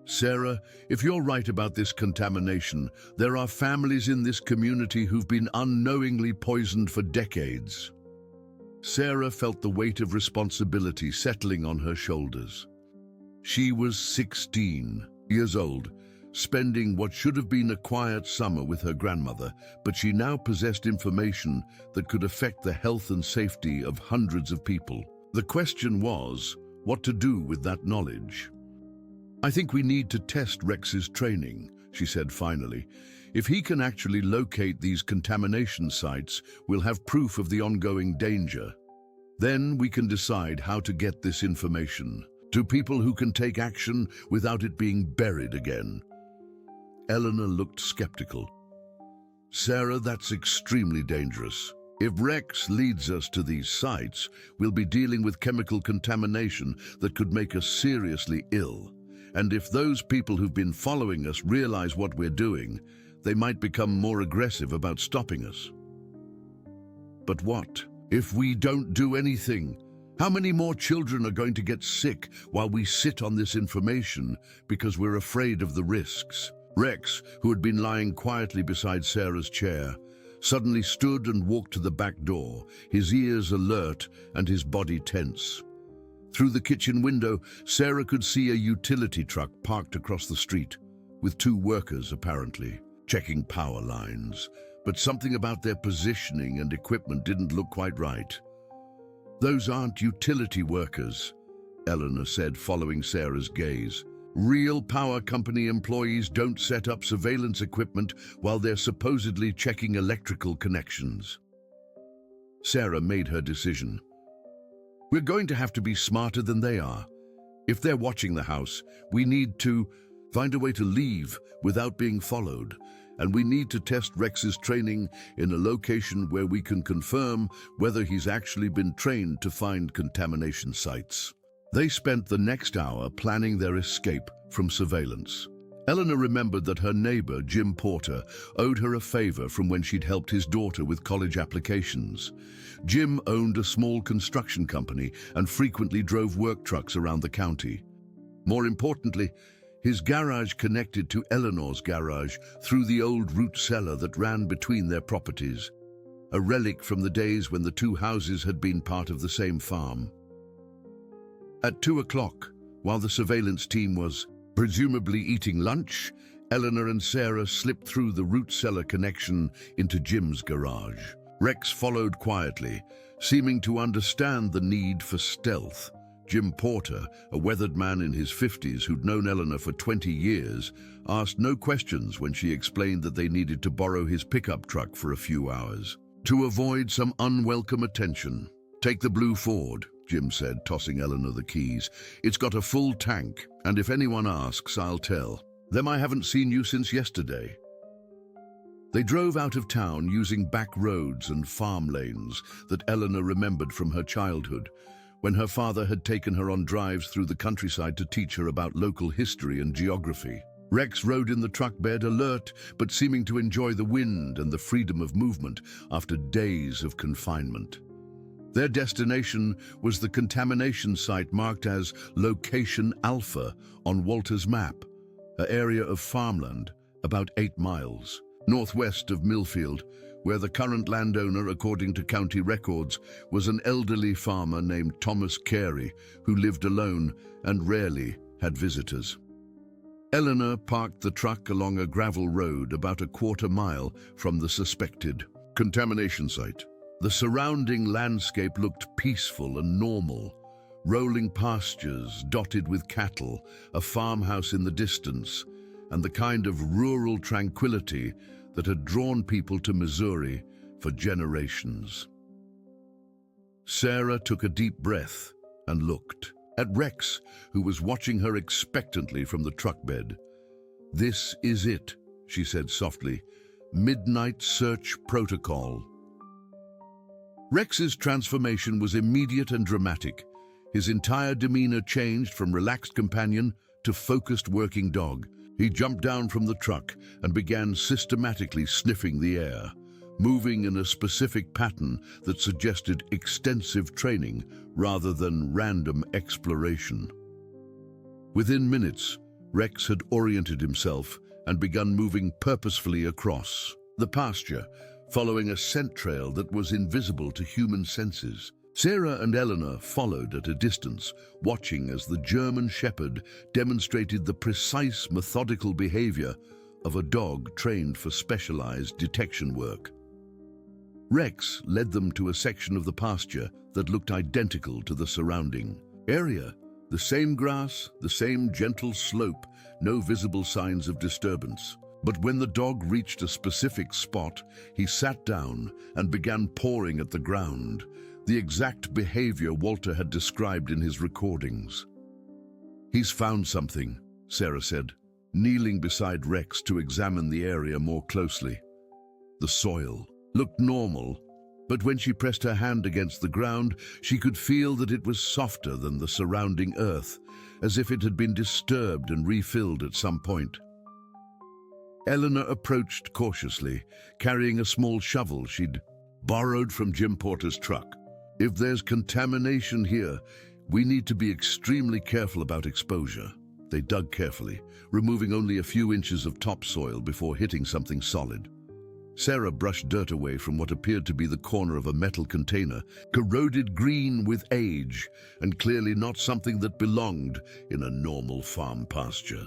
"Sarah, if you're right about this contamination, there are families in this community who've been unknowingly poisoned for decades." Sarah felt the weight of responsibility settling on her shoulders. She was 16 years old, spending what should have been a quiet summer with her grandmother, but she now possessed information that could affect the health and safety of hundreds of people. The question was, what to do with that knowledge? "I think we need to test Rex's training," she said finally. "If he can actually locate these contamination sites, we'll have proof of the ongoing danger. Then we can decide how to get this information to people who can take action without it being buried again." Eleanor looked skeptical. "Sarah, that's extremely dangerous. If Rex leads us to these sites, we'll be dealing with chemical contamination that could make us seriously ill. And if those people who've been following us realize what we're doing, they might become more aggressive about stopping us." "But what if we don't do anything? How many more children are going to get sick while we sit on this information because we're afraid of the risks?" Rex, who had been lying quietly beside Sarah's chair, suddenly stood and walked to the back door, his ears alert and his body tense. Through the kitchen window, Sarah could see a utility truck parked across the street, with 2 workers apparently checking power lines. But something about their positioning and equipment didn't look quite right. "Those aren't utility workers," Eleanor said, following Sarah's gaze. "Real power company employees don't set up surveillance equipment while they're supposedly checking electrical connections." Sarah made her decision. "We're going to have to be smarter than they are. If they're watching the house, we need to find a way to leave without being followed. and we need to test Rex's training in a location where we can confirm whether he's actually been trained to find contamination sites. They spent the next hour planning their escape from surveillance. Eleanor remembered that her neighbor, Jim Porter, owed her a favor from when she'd helped his daughter with college applications. Jim owned a small construction company and frequently drove work trucks around the county. More importantly, his garage connected to Eleanor's garage through the old root cellar that ran between their properties, a relic from the days when the two houses had been part of the same farm. At 2 o'clock, while the surveillance team was presumably eating lunch, Eleanor and Sarah slipped through the root cellar connection into Jim's garage. Rex followed quietly, seeming to understand the need for stealth. Jim Porter, a weathered man in his 50s who'd known Eleanor for 20 years, asked no questions when she explained that they needed to borrow his pickup truck for a few hours to avoid some unwelcome attention. "Take the blue Ford," Jim said, tossing Eleanor the keys. "It's got a full tank, and if anyone asks, I'll tell them I haven't seen you since yesterday." They drove out of town using back roads and farm lanes that Eleanor remembered from her childhood, when her father had taken her on drives through the countryside to teach her about local history and geography. Rex rode in the truck bed, alert, but seeming to enjoy the wind and the freedom of movement after days of confinement. Their destination was the contamination site marked as Location Alpha on Walter's map, an area of farmland about 8 miles northwest of Millfield, where the current landowner, according to county records, was an elderly farmer named Thomas Carey, who lived alone and rarely had visitors. Eleanor parked the truck along a gravel road about a quarter-mile from the suspected contamination site. The surrounding landscape looked peaceful and normal. Rolling pastures dotted with cattle, a farmhouse in the distance, and the kind of rural tranquility that had drawn people to Missouri for generations. Sarah took a deep breath and looked at Rex, who was watching her expectantly from the truck bed. "This is it," she said softly. "Midnight search protocol." Rex's transformation was immediate and dramatic. His entire demeanor changed from relaxed companion to focused working dog. He jumped down from the truck and began systematically sniffing the air, moving in a specific pattern that suggested extensive training rather than random exploration. Within minutes, Rex had oriented himself and begun moving purposefully across the pasture, following a scent trail that was invisible to human senses. Sarah and Eleanor followed at a distance, watching as the German Shepherd demonstrated the precise, methodical behavior of a dog trained for specialized detection work. Rex led them to a section of the pasture that looked identical to the surrounding area. The same grass, the same gentle slope, no visible signs of disturbance. But when the dog reached a specific spot, he sat down and began pawing at the ground, the exact behavior Walter had described in his recordings. "He's found something," Sarah said, kneeling beside Rex to examine the area more closely. The soil looked normal, but when she pressed her hand against the ground, she could feel that it was softer than the surrounding earth, as if it had been disturbed and refilled at some point. Eleanor approached cautiously, carrying a small shovel she'd borrowed from Jim Porter's truck. "If there's contamination here, we need to be extremely careful about exposure." They dug carefully, removing only a few inches of topsoil before hitting something solid. Sarah brushed dirt away from what appeared to be the corner of a metal container, corroded green with age, and clearly not something that belonged in a normal farm pasture.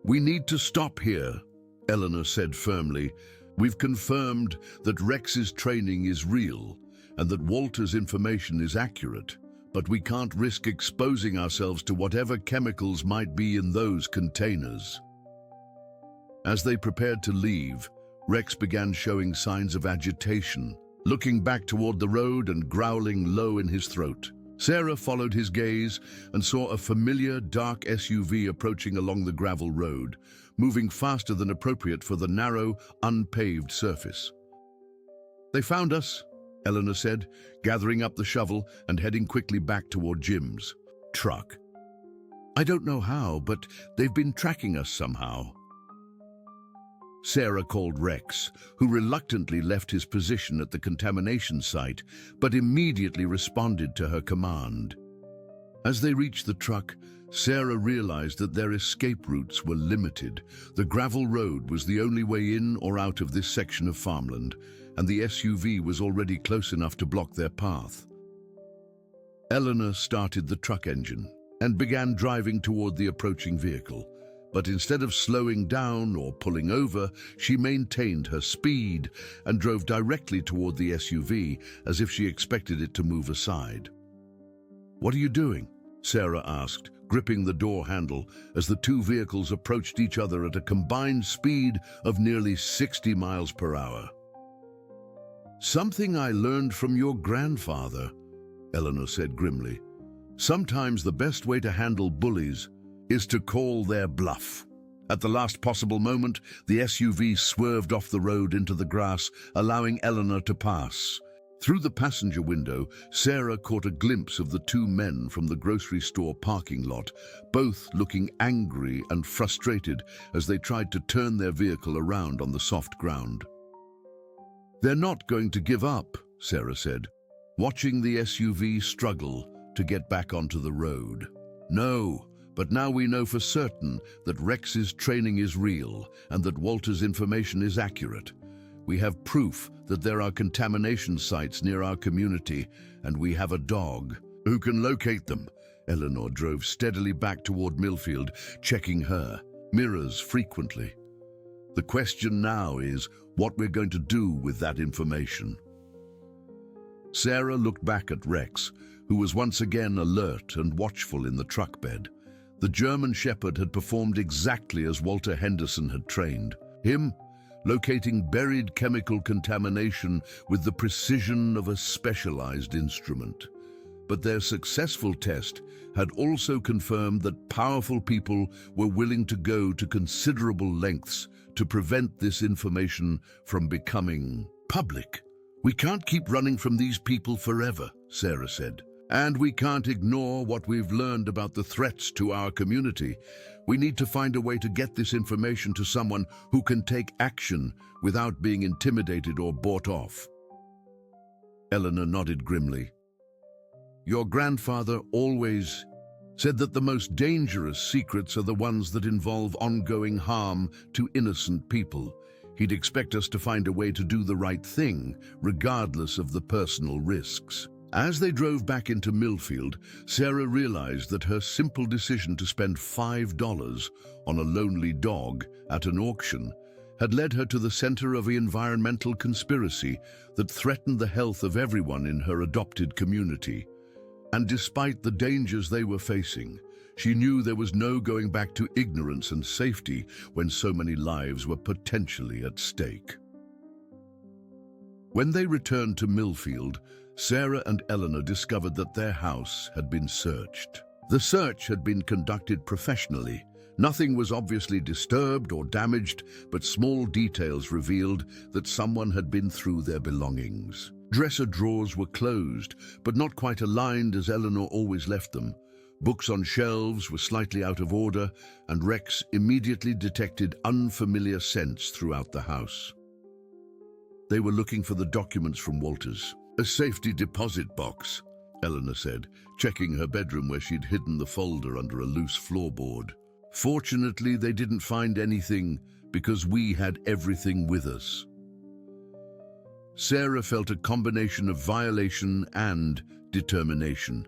"We need to stop here," Eleanor said firmly. "We've confirmed that Rex's training is real and that Walter's information is accurate, but we can't risk exposing ourselves to whatever chemicals might be in those containers." As they prepared to leave, Rex began showing signs of agitation, looking back toward the road and growling low in his throat. Sarah followed his gaze and saw a familiar dark SUV approaching along the gravel road, moving faster than appropriate for the narrow, unpaved surface. "They found us," Eleanor said, gathering up the shovel and heading quickly back toward Jim's truck. "I don't know how, but they've been tracking us somehow." Sarah called Rex, who reluctantly left his position at the contamination site, but immediately responded to her command. As they reached the truck, Sarah realized that their escape routes were limited. The gravel road was the only way in or out of this section of farmland, and the SUV was already close enough to block their path. Eleanor started the truck engine and began driving toward the approaching vehicle. But instead of slowing down or pulling over, she maintained her speed and drove directly toward the SUV as if she expected it to move aside. "What are you doing?" Sarah asked, gripping the door handle as the two vehicles approached each other at a combined speed of nearly 60 miles per hour. "Something I learned from your grandfather," Eleanor said grimly. "Sometimes the best way to handle bullies is to call their bluff." At the last possible moment, the SUV swerved off the road into the grass, allowing Eleanor to pass. Through the passenger window, Sarah caught a glimpse of the two men from the grocery store parking lot, both looking angry and frustrated as they tried to turn their vehicle around on the soft ground. "They're not going to give up," Sarah said, watching the SUV struggle to get back onto the road. "No. But now we know for certain that Rex's training is real and that Walter's information is accurate. We have proof that there are contamination sites near our community, and we have a dog who can locate them." Eleanor drove steadily back toward Millfield, checking her mirrors frequently. "The question now is what we're going to do with that information." Sarah looked back at Rex, who was once again alert and watchful in the truck bed. The German Shepherd had performed exactly as Walter Henderson had trained him, locating buried chemical contamination with the precision of a specialized instrument. But their successful test had also confirmed that powerful people were willing to go to considerable lengths to prevent this information from becoming public. "We can't keep running from these people forever," Sarah said. "And we can't ignore what we've learned about the threats to our community. We need to find a way to get this information to someone who can take action without being intimidated or bought off." Eleanor nodded grimly. "Your grandfather always said that the most dangerous secrets are the ones that involve ongoing harm to innocent people. He'd expect us to find a way to do the right thing, regardless of the personal risks." As they drove back into Millfield, Sarah realized that her simple decision to spend $5 on a lonely dog at an auction had led her to the center of an environmental conspiracy that threatened the health of everyone in her adopted community. And despite the dangers they were facing, she knew there was no going back to ignorance and safety when so many lives were potentially at stake. When they returned to Millfield, Sarah and Eleanor discovered that their house had been searched. The search had been conducted professionally. Nothing was obviously disturbed or damaged, but small details revealed that someone had been through their belongings. Dresser drawers were closed, but not quite aligned as Eleanor always left them. Books on shelves were slightly out of order, and Rex immediately detected unfamiliar scents throughout the house. They were looking for the documents from Walter's. "A safety deposit box," Eleanor said, checking her bedroom where she'd hidden the folder under a loose floorboard. "Fortunately, they didn't find anything because we had everything with us." Sarah felt a combination of violation and determination.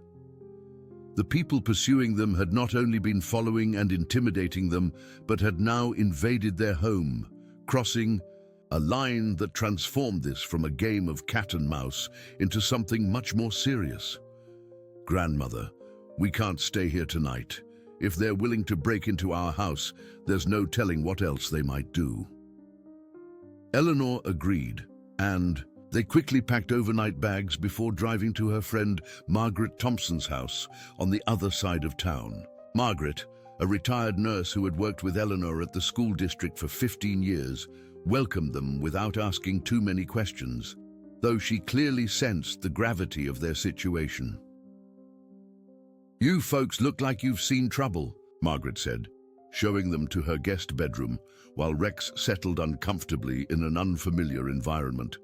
The people pursuing them had not only been following and intimidating them, but had now invaded their home, crossing a line that transformed this from a game of cat and mouse into something much more serious. "Grandmother, we can't stay here tonight. If they're willing to break into our house, there's no telling what else they might do." Eleanor agreed, and they quickly packed overnight bags before driving to her friend Margaret Thompson's house on the other side of town. Margaret, a retired nurse who had worked with Eleanor at the school district for 15 years, welcomed them without asking too many questions, though she clearly sensed the gravity of their situation. "You folks look like you've seen trouble," Margaret said, showing them to her guest bedroom while Rex settled uncomfortably in an unfamiliar environment.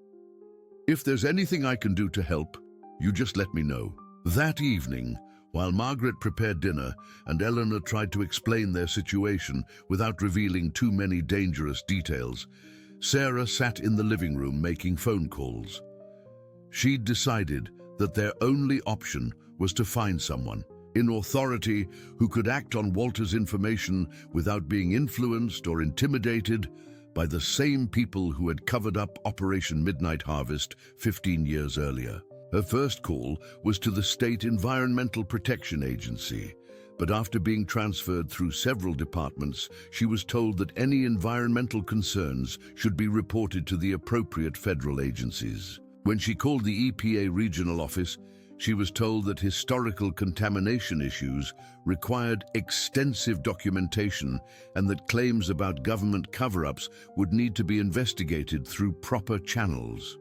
"If there's anything I can do to help, you just let me know." That evening, while Margaret prepared dinner and Eleanor tried to explain their situation without revealing too many dangerous details, Sarah sat in the living room making phone calls. She'd decided that their only option was to find someone in authority who could act on Walter's information without being influenced or intimidated by the same people who had covered up Operation Midnight Harvest 15 years earlier. Her first call was to the State Environmental Protection Agency, but after being transferred through several departments, she was told that any environmental concerns should be reported to the appropriate federal agencies. When she called the EPA regional office, she was told that historical contamination issues required extensive documentation and that claims about government cover-ups would need to be investigated through proper channels.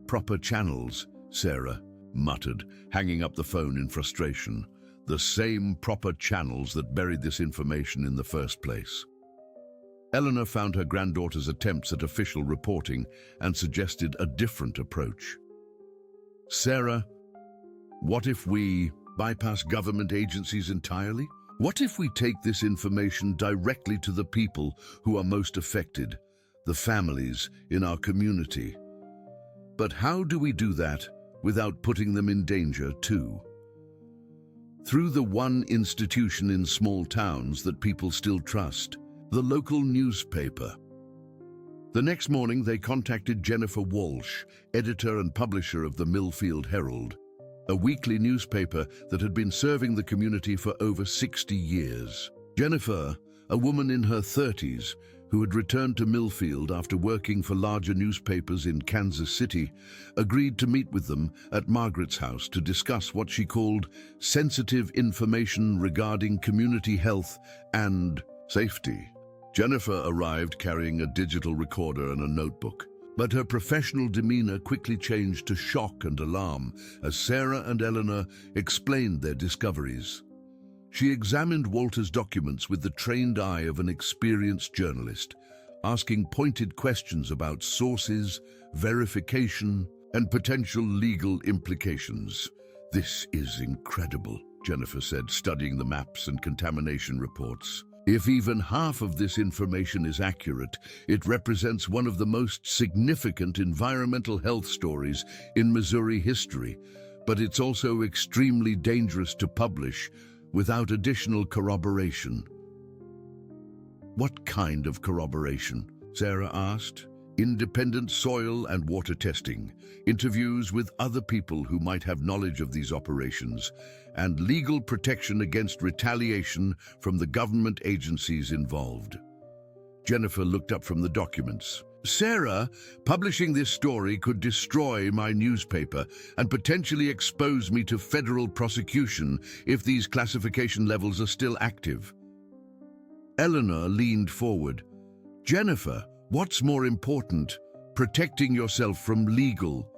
"Proper channels," Sarah muttered, hanging up the phone in frustration. The same proper channels that buried this information in the first place. Eleanor found her granddaughter's attempts at official reporting and suggested a different approach. "Sarah, what if we bypass government agencies entirely? What if we take this information directly to the people who are most affected, the families in our community? But how do we do that without putting them in danger too?" Through the one institution in small towns that people still trust, the local newspaper. The next morning, they contacted Jennifer Walsh, editor and publisher of the Millfield Herald, a weekly newspaper that had been serving the community for over 60 years. Jennifer, a woman in her 30s, who had returned to Millfield after working for larger newspapers in Kansas City, agreed to meet with them at Margaret's house to discuss what she called sensitive information regarding community health and safety. Jennifer arrived carrying a digital recorder and a notebook, but her professional demeanor quickly changed to shock and alarm as Sarah and Eleanor explained their discoveries. She examined Walter's documents with the trained eye of an experienced journalist, asking pointed questions about sources, verification, and potential legal implications. "This is incredible," Jennifer said, studying the maps and contamination reports. "If even half of this information is accurate, it represents one of the most significant environmental health stories in Missouri history. But it's also extremely dangerous to publish without additional corroboration." "What kind of corroboration?" Sarah asked. "Independent soil and water testing, interviews with other people who might have knowledge of these operations, and legal protection against retaliation from the government agencies involved." Jennifer looked up from the documents. "Sarah, publishing this story could destroy my newspaper and potentially expose me to federal prosecution if these classification levels are still active." Eleanor leaned forward. "Jennifer, what's more important, protecting yourself from legal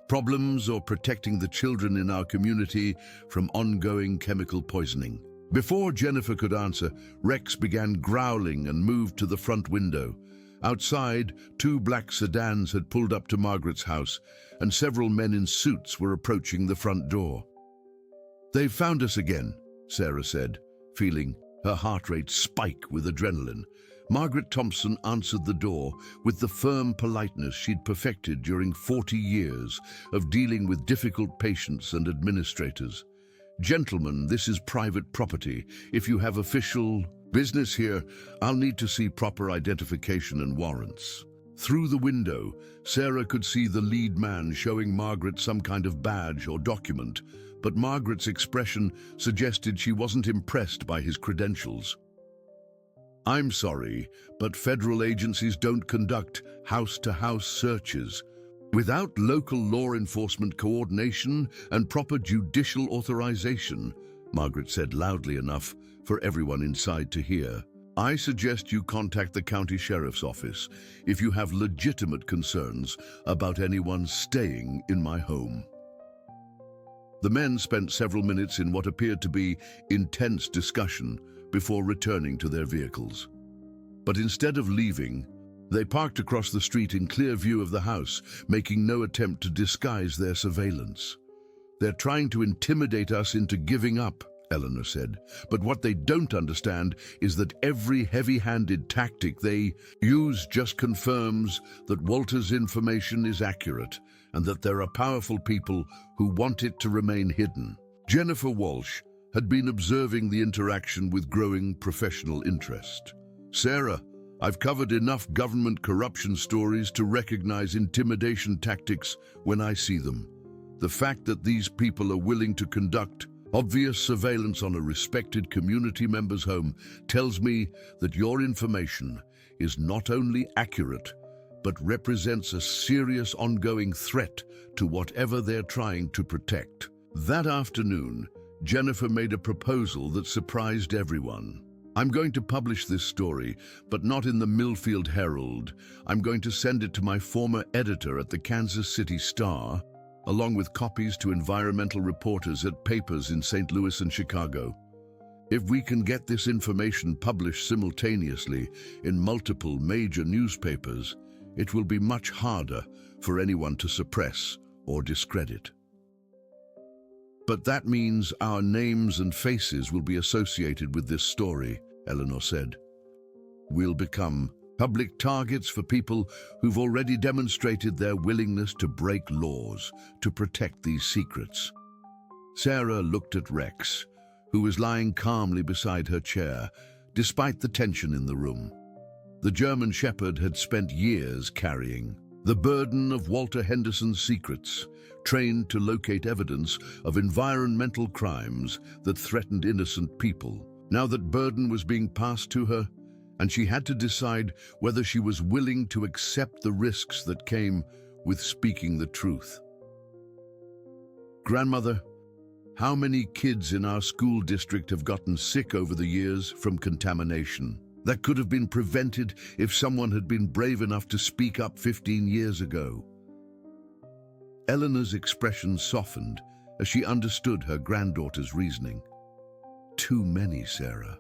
problems or protecting the children in our community from ongoing chemical poisoning?" Before Jennifer could answer, Rex began growling and moved to the front window. Outside, 2 black sedans had pulled up to Margaret's house, and several men in suits were approaching the front door. "They've found us again," Sarah said, feeling her heart rate spike with adrenaline. Margaret Thompson answered the door with the firm politeness she'd perfected during 40 years of dealing with difficult patients and administrators. "Gentlemen, this is private property. If you have official business here, I'll need to see proper identification and warrants." Through the window, Sarah could see the lead man showing Margaret some kind of badge or document, but Margaret's expression suggested she wasn't impressed by his credentials. "I'm sorry, but federal agencies don't conduct house-to-house searches. Without local law enforcement coordination and proper judicial authorization, Margaret said loudly enough for everyone inside to hear. "I suggest you contact the county sheriff's office if you have legitimate concerns about anyone staying in my home." The men spent several minutes in what appeared to be intense discussion before returning to their vehicles. But instead of leaving, they parked across the street in clear view of the house, making no attempt to disguise their surveillance. "They're trying to intimidate us into giving up," Eleanor said. "But what they don't understand is that every heavy-handed tactic they use just confirms that Walter's information is accurate and that there are powerful people who want it to remain hidden." Jennifer Walsh had been observing the interaction with growing professional interest. "Sarah, I've covered enough government corruption stories to recognize intimidation tactics when I see them. The fact that these people are willing to conduct obvious surveillance on a respected community member's home tells me that your information is not only accurate, but represents a serious ongoing threat to whatever they're trying to protect." That afternoon, Jennifer made a proposal that surprised everyone. "I'm going to publish this story, but not in the Millfield Herald. I'm going to send it to my former editor at the Kansas City Star, along with copies to environmental reporters at papers in St. Louis and Chicago. If we can get this information published simultaneously in multiple major newspapers, it will be much harder for anyone to suppress or discredit." "But that means our names and faces will be associated with this story," Eleanor said. "We'll become public targets for people who've already demonstrated their willingness to break laws to protect these secrets." Sarah looked at Rex, who was lying calmly beside her chair, despite the tension in the room. The German Shepherd had spent years carrying the burden of Walter Henderson's secrets, trained to locate evidence of environmental crimes that threatened innocent people. Now that burden was being passed to her, and she had to decide whether she was willing to accept the risks that came with speaking the truth. "Grandmother, how many kids in our school district have gotten sick over the years from contamination that could have been prevented if someone had been brave enough to speak up 15 years ago?" Eleanor's expression softened as she understood her granddaughter's reasoning. "Too many, Sarah.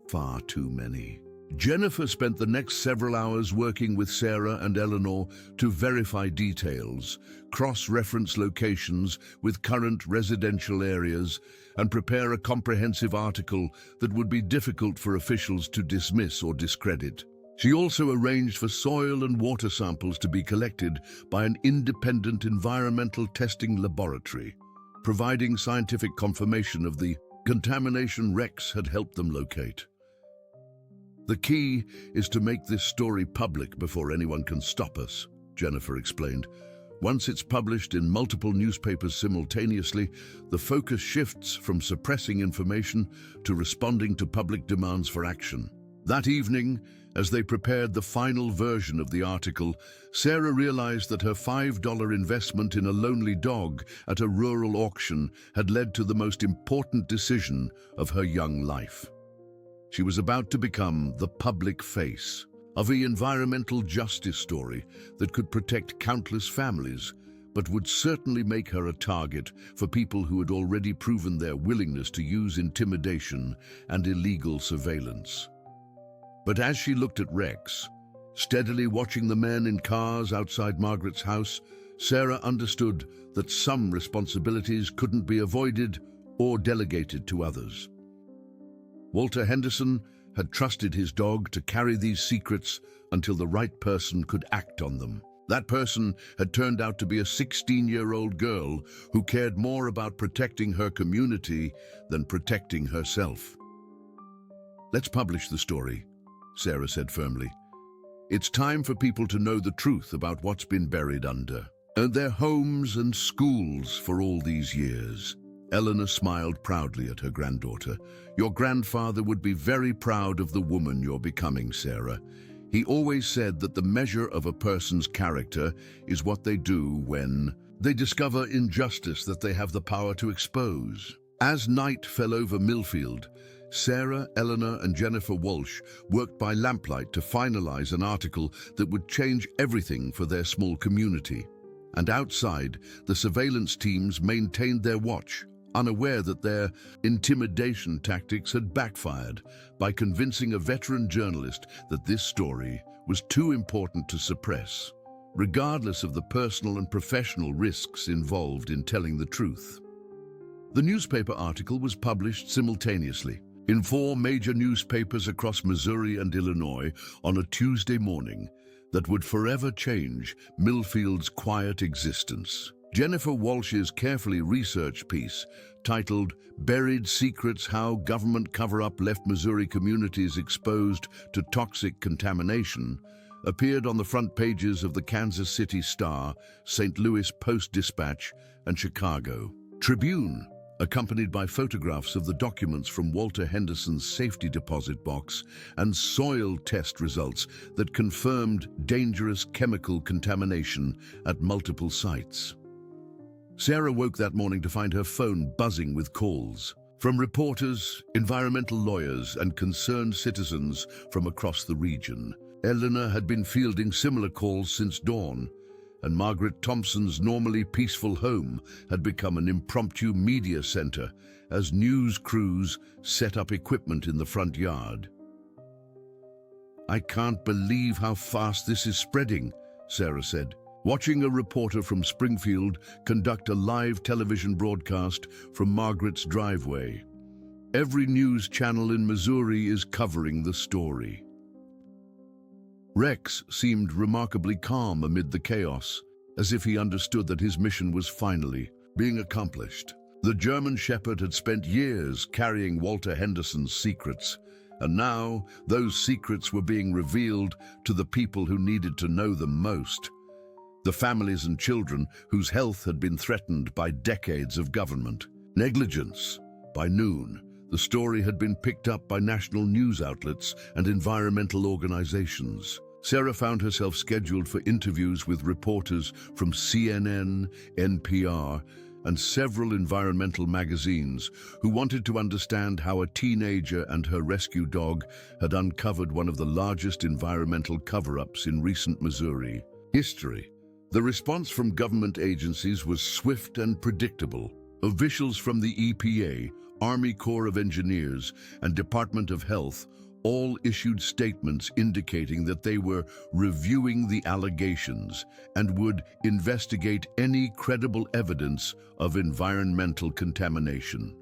Far too many." Jennifer spent the next several hours working with Sarah and Eleanor to verify details, cross-reference locations with current residential areas, and prepare a comprehensive article that would be difficult for officials to dismiss or discredit. She also arranged for soil and water samples to be collected by an independent environmental testing laboratory, providing scientific confirmation of the contamination Rex had helped them locate. "The key is to make this story public before anyone can stop us," Jennifer explained. "Once it's published in multiple newspapers simultaneously, the focus shifts from suppressing information to responding to public demands for action." That evening, as they prepared the final version of the article, Sarah realized that her $5 investment in a lonely dog at a rural auction had led to the most important decision of her young life. She was about to become the public face of an environmental justice story that could protect countless families, but would certainly make her a target for people who had already proven their willingness to use intimidation and illegal surveillance. But as she looked at Rex, steadily watching the men in cars outside Margaret's house, Sarah understood that some responsibilities couldn't be avoided or delegated to others. Walter Henderson had trusted his dog to carry these secrets until the right person could act on them. That person had turned out to be a 16-year-old girl who cared more about protecting her community than protecting herself. "Let's publish the story," Sarah said firmly. "It's time for people to know the truth about what's been buried under their homes and schools for all these years." Eleanor smiled proudly at her granddaughter. "Your grandfather would be very proud of the woman you're becoming, Sarah. He always said that the measure of a person's character is what they do when they discover injustice that they have the power to expose." As night fell over Millfield, Sarah, Eleanor, and Jennifer Walsh worked by lamplight to finalize an article that would change everything for their small community. And outside, the surveillance teams maintained their watch, unaware that their intimidation tactics had backfired by convincing a veteran journalist that this story was too important to suppress, regardless of the personal and professional risks involved in telling the truth. The newspaper article was published simultaneously in 4 major newspapers across Missouri and Illinois on a Tuesday morning that would forever change Millfield's quiet existence. Jennifer Walsh's carefully researched piece, titled "Buried Secrets: How Government Cover-Up Left Missouri Communities Exposed to Toxic Contamination," appeared on the front pages of the Kansas City Star, St. Louis Post-Dispatch, and Chicago Tribune, accompanied by photographs of the documents from Walter Henderson's safety deposit box and soil test results that confirmed dangerous chemical contamination at multiple sites. Sarah woke that morning to find her phone buzzing with calls from reporters, environmental lawyers, and concerned citizens from across the region. Eleanor had been fielding similar calls since dawn, and Margaret Thompson's normally peaceful home had become an impromptu media center as news crews set up equipment in the front yard. "I can't believe how fast this is spreading," Sarah said, watching a reporter from Springfield conduct a live television broadcast from Margaret's driveway. "Every news channel in Missouri is covering the story." Rex seemed remarkably calm amid the chaos, as if he understood that his mission was finally being accomplished. The German Shepherd had spent years carrying Walter Henderson's secrets, and now those secrets were being revealed to the people who needed to know them most. The families and children whose health had been threatened by decades of government negligence. By noon, the story had been picked up by national news outlets and environmental organizations. Sarah found herself scheduled for interviews with reporters from CNN, NPR, and several environmental magazines who wanted to understand how a teenager and her rescue dog had uncovered one of the largest environmental cover-ups in recent Missouri history. The response from government agencies was swift and predictable. Officials from the EPA, Army Corps of Engineers, and Department of Health all issued statements indicating that they were reviewing the allegations and would investigate any credible evidence of environmental contamination.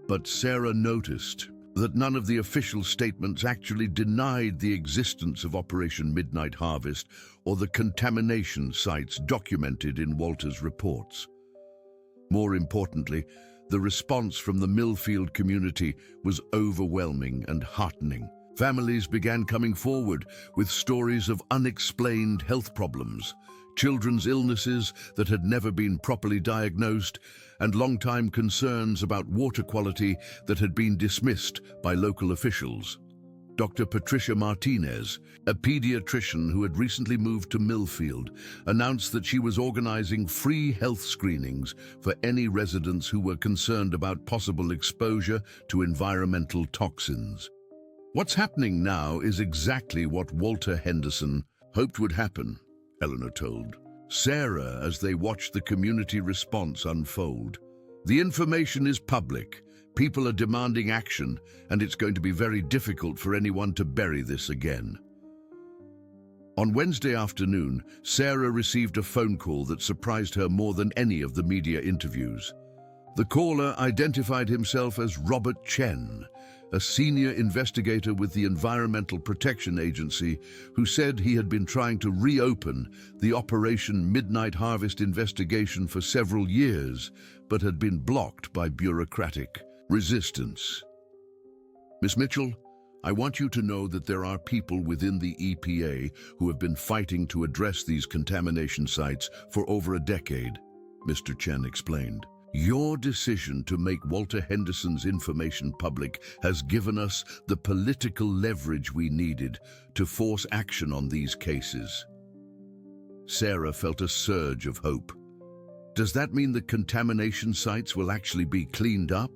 But Sarah noticed that none of the official statements actually denied the existence of Operation Midnight Harvest or the contamination sites documented in Walter's reports. More importantly, the response from the Millfield community was overwhelming and heartening. Families began coming forward with stories of unexplained health problems, children's illnesses that had never been properly diagnosed, and long-time concerns about water quality that had been dismissed by local officials. Dr. Patricia Martinez, a pediatrician who had recently moved to Millfield, announced that she was organizing free health screenings for any residents who were concerned about possible exposure to environmental toxins. "What's happening now is exactly what Walter Henderson hoped would happen," Eleanor told Sarah as they watched the community response unfold. "The information is public. People are demanding action, and it's going to be very difficult for anyone to bury this again." On Wednesday afternoon, Sarah received a phone call that surprised her more than any of the media interviews. The caller identified himself as Robert Chen, a senior investigator with the Environmental Protection Agency, who said he had been trying to reopen the Operation Midnight Harvest investigation for several years, but had been blocked by bureaucratic resistance. "Miss Mitchell, I want you to know that there are people within the EPA who have been fighting to address these contamination sites for over a decade," Mr. Chen explained. "Your decision to make Walter Henderson's information public has given us the political leverage we needed to force action on these cases." Sarah felt a surge of hope. Does that mean the contamination sites will actually be cleaned up?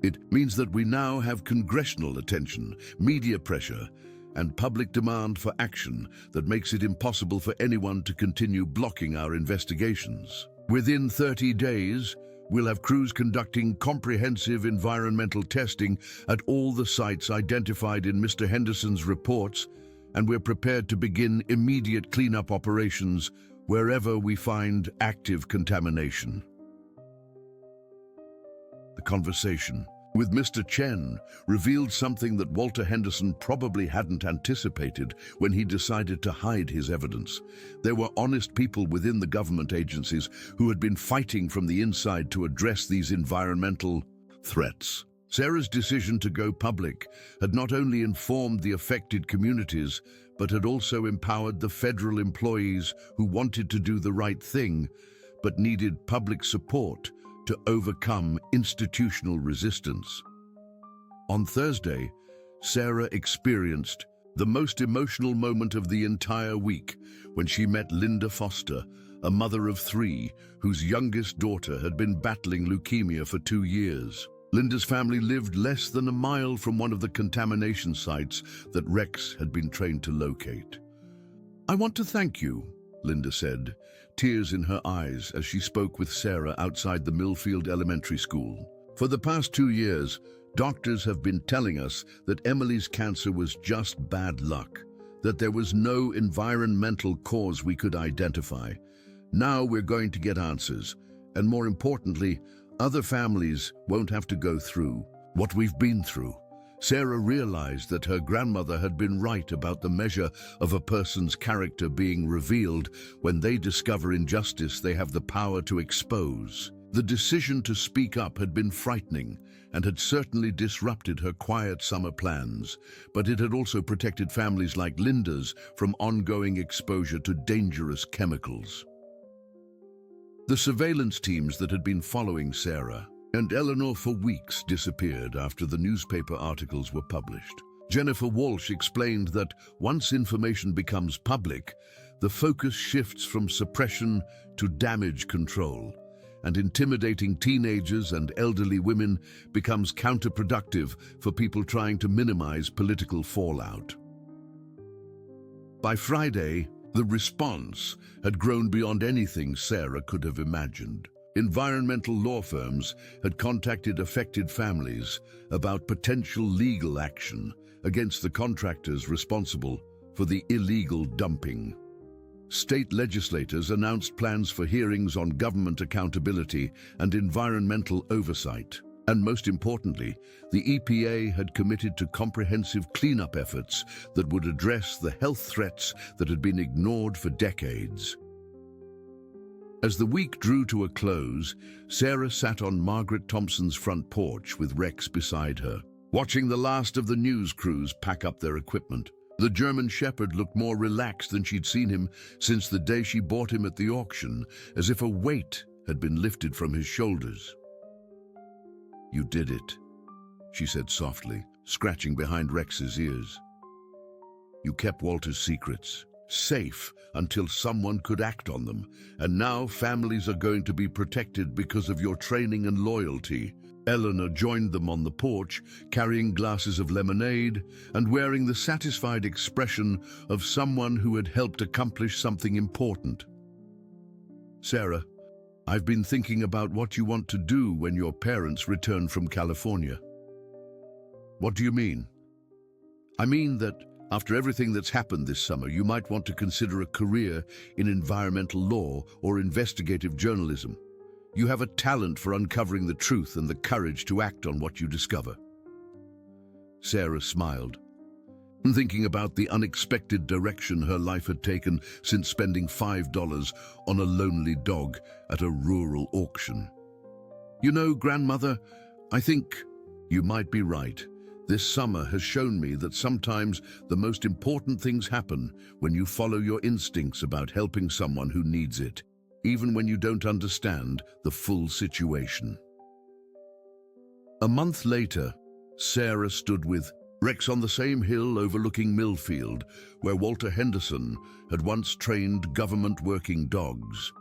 It means that we now have congressional attention, media pressure, and public demand for action that makes it impossible for anyone to continue blocking our investigations. Within 30 days, we'll have crews conducting comprehensive environmental testing at all the sites identified in Mr. Henderson's reports, and we're prepared to begin immediate cleanup operations wherever we find active contamination. The conversation with Mr. Chen revealed something that Walter Henderson probably hadn't anticipated when he decided to hide his evidence. There were honest people within the government agencies who had been fighting from the inside to address these environmental threats. Sarah's decision to go public had not only informed the affected communities, but had also empowered the federal employees who wanted to do the right thing, but needed public support to overcome institutional resistance. On Thursday, Sarah experienced the most emotional moment of the entire week when she met Linda Foster, a mother of 3 whose youngest daughter had been battling leukemia for 2 years. Linda's family lived less than a mile from one of the contamination sites that Rex had been trained to locate. "I want to thank you," Linda said, tears in her eyes as she spoke with Sarah outside the Millfield Elementary School. "For the past 2 years, doctors have been telling us that Emily's cancer was just bad luck, that there was no environmental cause we could identify. Now we're going to get answers, and more importantly, other families won't have to go through what we've been through." Sarah realized that her grandmother had been right about the measure of a person's character being revealed when they discover injustice they have the power to expose. The decision to speak up had been frightening and had certainly disrupted her quiet summer plans, but it had also protected families like Linda's from ongoing exposure to dangerous chemicals. The surveillance teams that had been following Sarah and Eleanor for weeks disappeared after the newspaper articles were published. Jennifer Walsh explained that once information becomes public, the focus shifts from suppression to damage control, and intimidating teenagers and elderly women becomes counterproductive for people trying to minimize political fallout. By Friday, the response had grown beyond anything Sarah could have imagined. Environmental law firms had contacted affected families about potential legal action against the contractors responsible for the illegal dumping. State legislators announced plans for hearings on government accountability and environmental oversight. And most importantly, the EPA had committed to comprehensive cleanup efforts that would address the health threats that had been ignored for decades. As the week drew to a close, Sarah sat on Margaret Thompson's front porch with Rex beside her, watching the last of the news crews pack up their equipment. The German Shepherd looked more relaxed than she'd seen him since the day she bought him at the auction, as if a weight had been lifted from his shoulders. "You did it," she said softly, scratching behind Rex's ears. "You kept Walter's secrets safe until someone could act on them, and now families are going to be protected because of your training and loyalty." Eleanor joined them on the porch, carrying glasses of lemonade and wearing the satisfied expression of someone who had helped accomplish something important. "Sarah, I've been thinking about what you want to do when your parents return from California." "What do you mean?" "I mean that after everything that's happened this summer, you might want to consider a career in environmental law or investigative journalism. You have a talent for uncovering the truth and the courage to act on what you discover." Sarah smiled, thinking about the unexpected direction her life had taken since spending $5 on a lonely dog at a rural auction. "You know, grandmother, I think you might be right. This summer has shown me that sometimes the most important things happen when you follow your instincts about helping someone who needs it, even when you don't understand the full situation." A month later, Sarah stood with Rex on the same hill overlooking Millfield, where Walter Henderson had once trained government working dogs.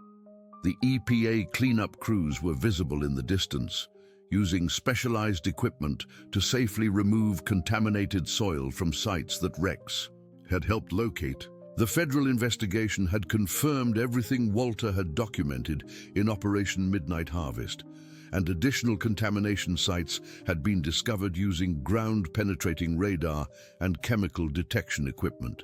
The EPA cleanup crews were visible in the distance, using specialized equipment to safely remove contaminated soil from sites that Rex had helped locate. The federal investigation had confirmed everything Walter had documented in Operation Midnight Harvest, and additional contamination sites had been discovered using ground-penetrating radar and chemical detection equipment.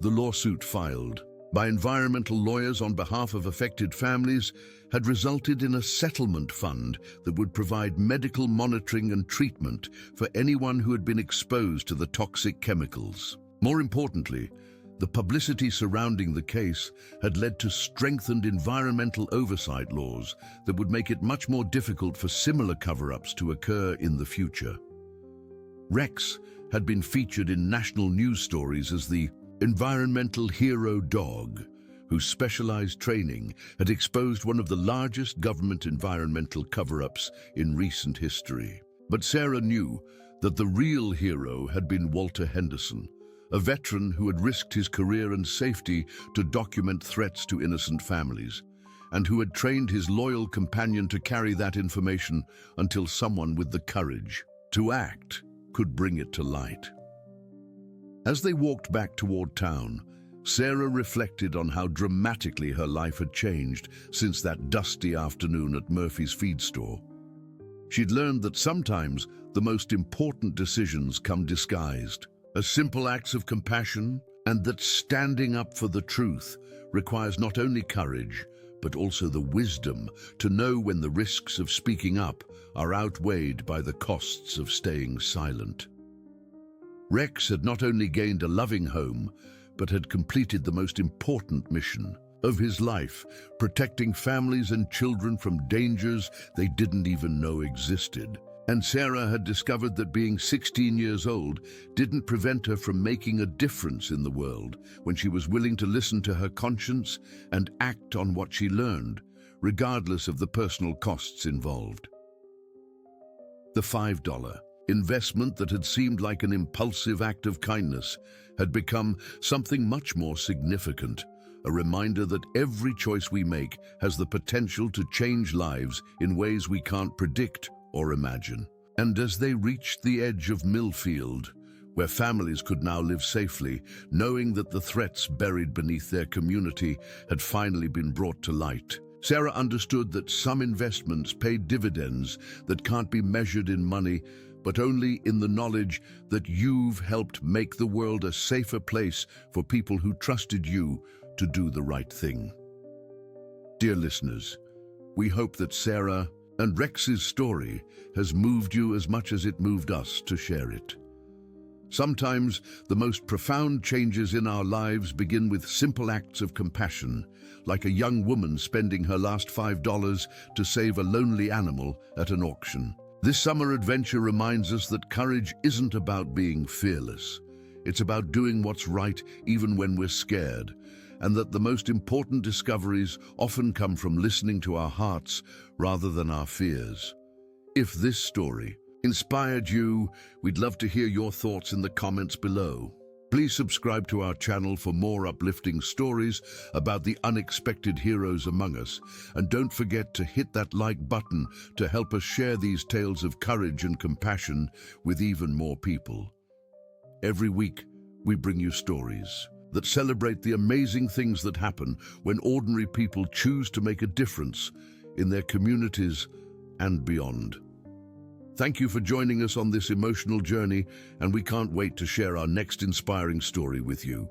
The lawsuit filed by environmental lawyers on behalf of affected families had resulted in a settlement fund that would provide medical monitoring and treatment for anyone who had been exposed to the toxic chemicals. More importantly, the publicity surrounding the case had led to strengthened environmental oversight laws that would make it much more difficult for similar cover-ups to occur in the future. Rex had been featured in national news stories as the environmental hero dog, whose specialized training had exposed one of the largest government environmental cover-ups in recent history. But Sarah knew that the real hero had been Walter Henderson, a veteran who had risked his career and safety to document threats to innocent families, and who had trained his loyal companion to carry that information until someone with the courage to act could bring it to light. As they walked back toward town, Sarah reflected on how dramatically her life had changed since that dusty afternoon at Murphy's feed store. She'd learned that sometimes the most important decisions come disguised as simple acts of compassion, and that standing up for the truth requires not only courage, but also the wisdom to know when the risks of speaking up are outweighed by the costs of staying silent. Rex had not only gained a loving home, but had completed the most important mission of his life, protecting families and children from dangers they didn't even know existed. And Sarah had discovered that being 16 years old didn't prevent her from making a difference in the world when she was willing to listen to her conscience and act on what she learned, regardless of the personal costs involved. The $5 investment that had seemed like an impulsive act of kindness had become something much more significant, a reminder that every choice we make has the potential to change lives in ways we can't predict or imagine. And as they reached the edge of Millfield, where families could now live safely, knowing that the threats buried beneath their community had finally been brought to light, Sarah understood that some investments paid dividends that can't be measured in money, but only in the knowledge that you've helped make the world a safer place for people who trusted you to do the right thing. Dear listeners, we hope that Sarah and Rex's story has moved you as much as it moved us to share it. Sometimes the most profound changes in our lives begin with simple acts of compassion, like a young woman spending her last $5 to save a lonely animal at an auction. This summer adventure reminds us that courage isn't about being fearless. It's about doing what's right even when we're scared, and that the most important discoveries often come from listening to our hearts rather than our fears. If this story inspired you, we'd love to hear your thoughts in the comments below. Please subscribe to our channel for more uplifting stories about the unexpected heroes among us, and don't forget to hit that like button to help us share these tales of courage and compassion with even more people. Every week, we bring you stories that celebrate the amazing things that happen when ordinary people choose to make a difference in their communities and beyond. Thank you for joining us on this emotional journey, and we can't wait to share our next inspiring story with you.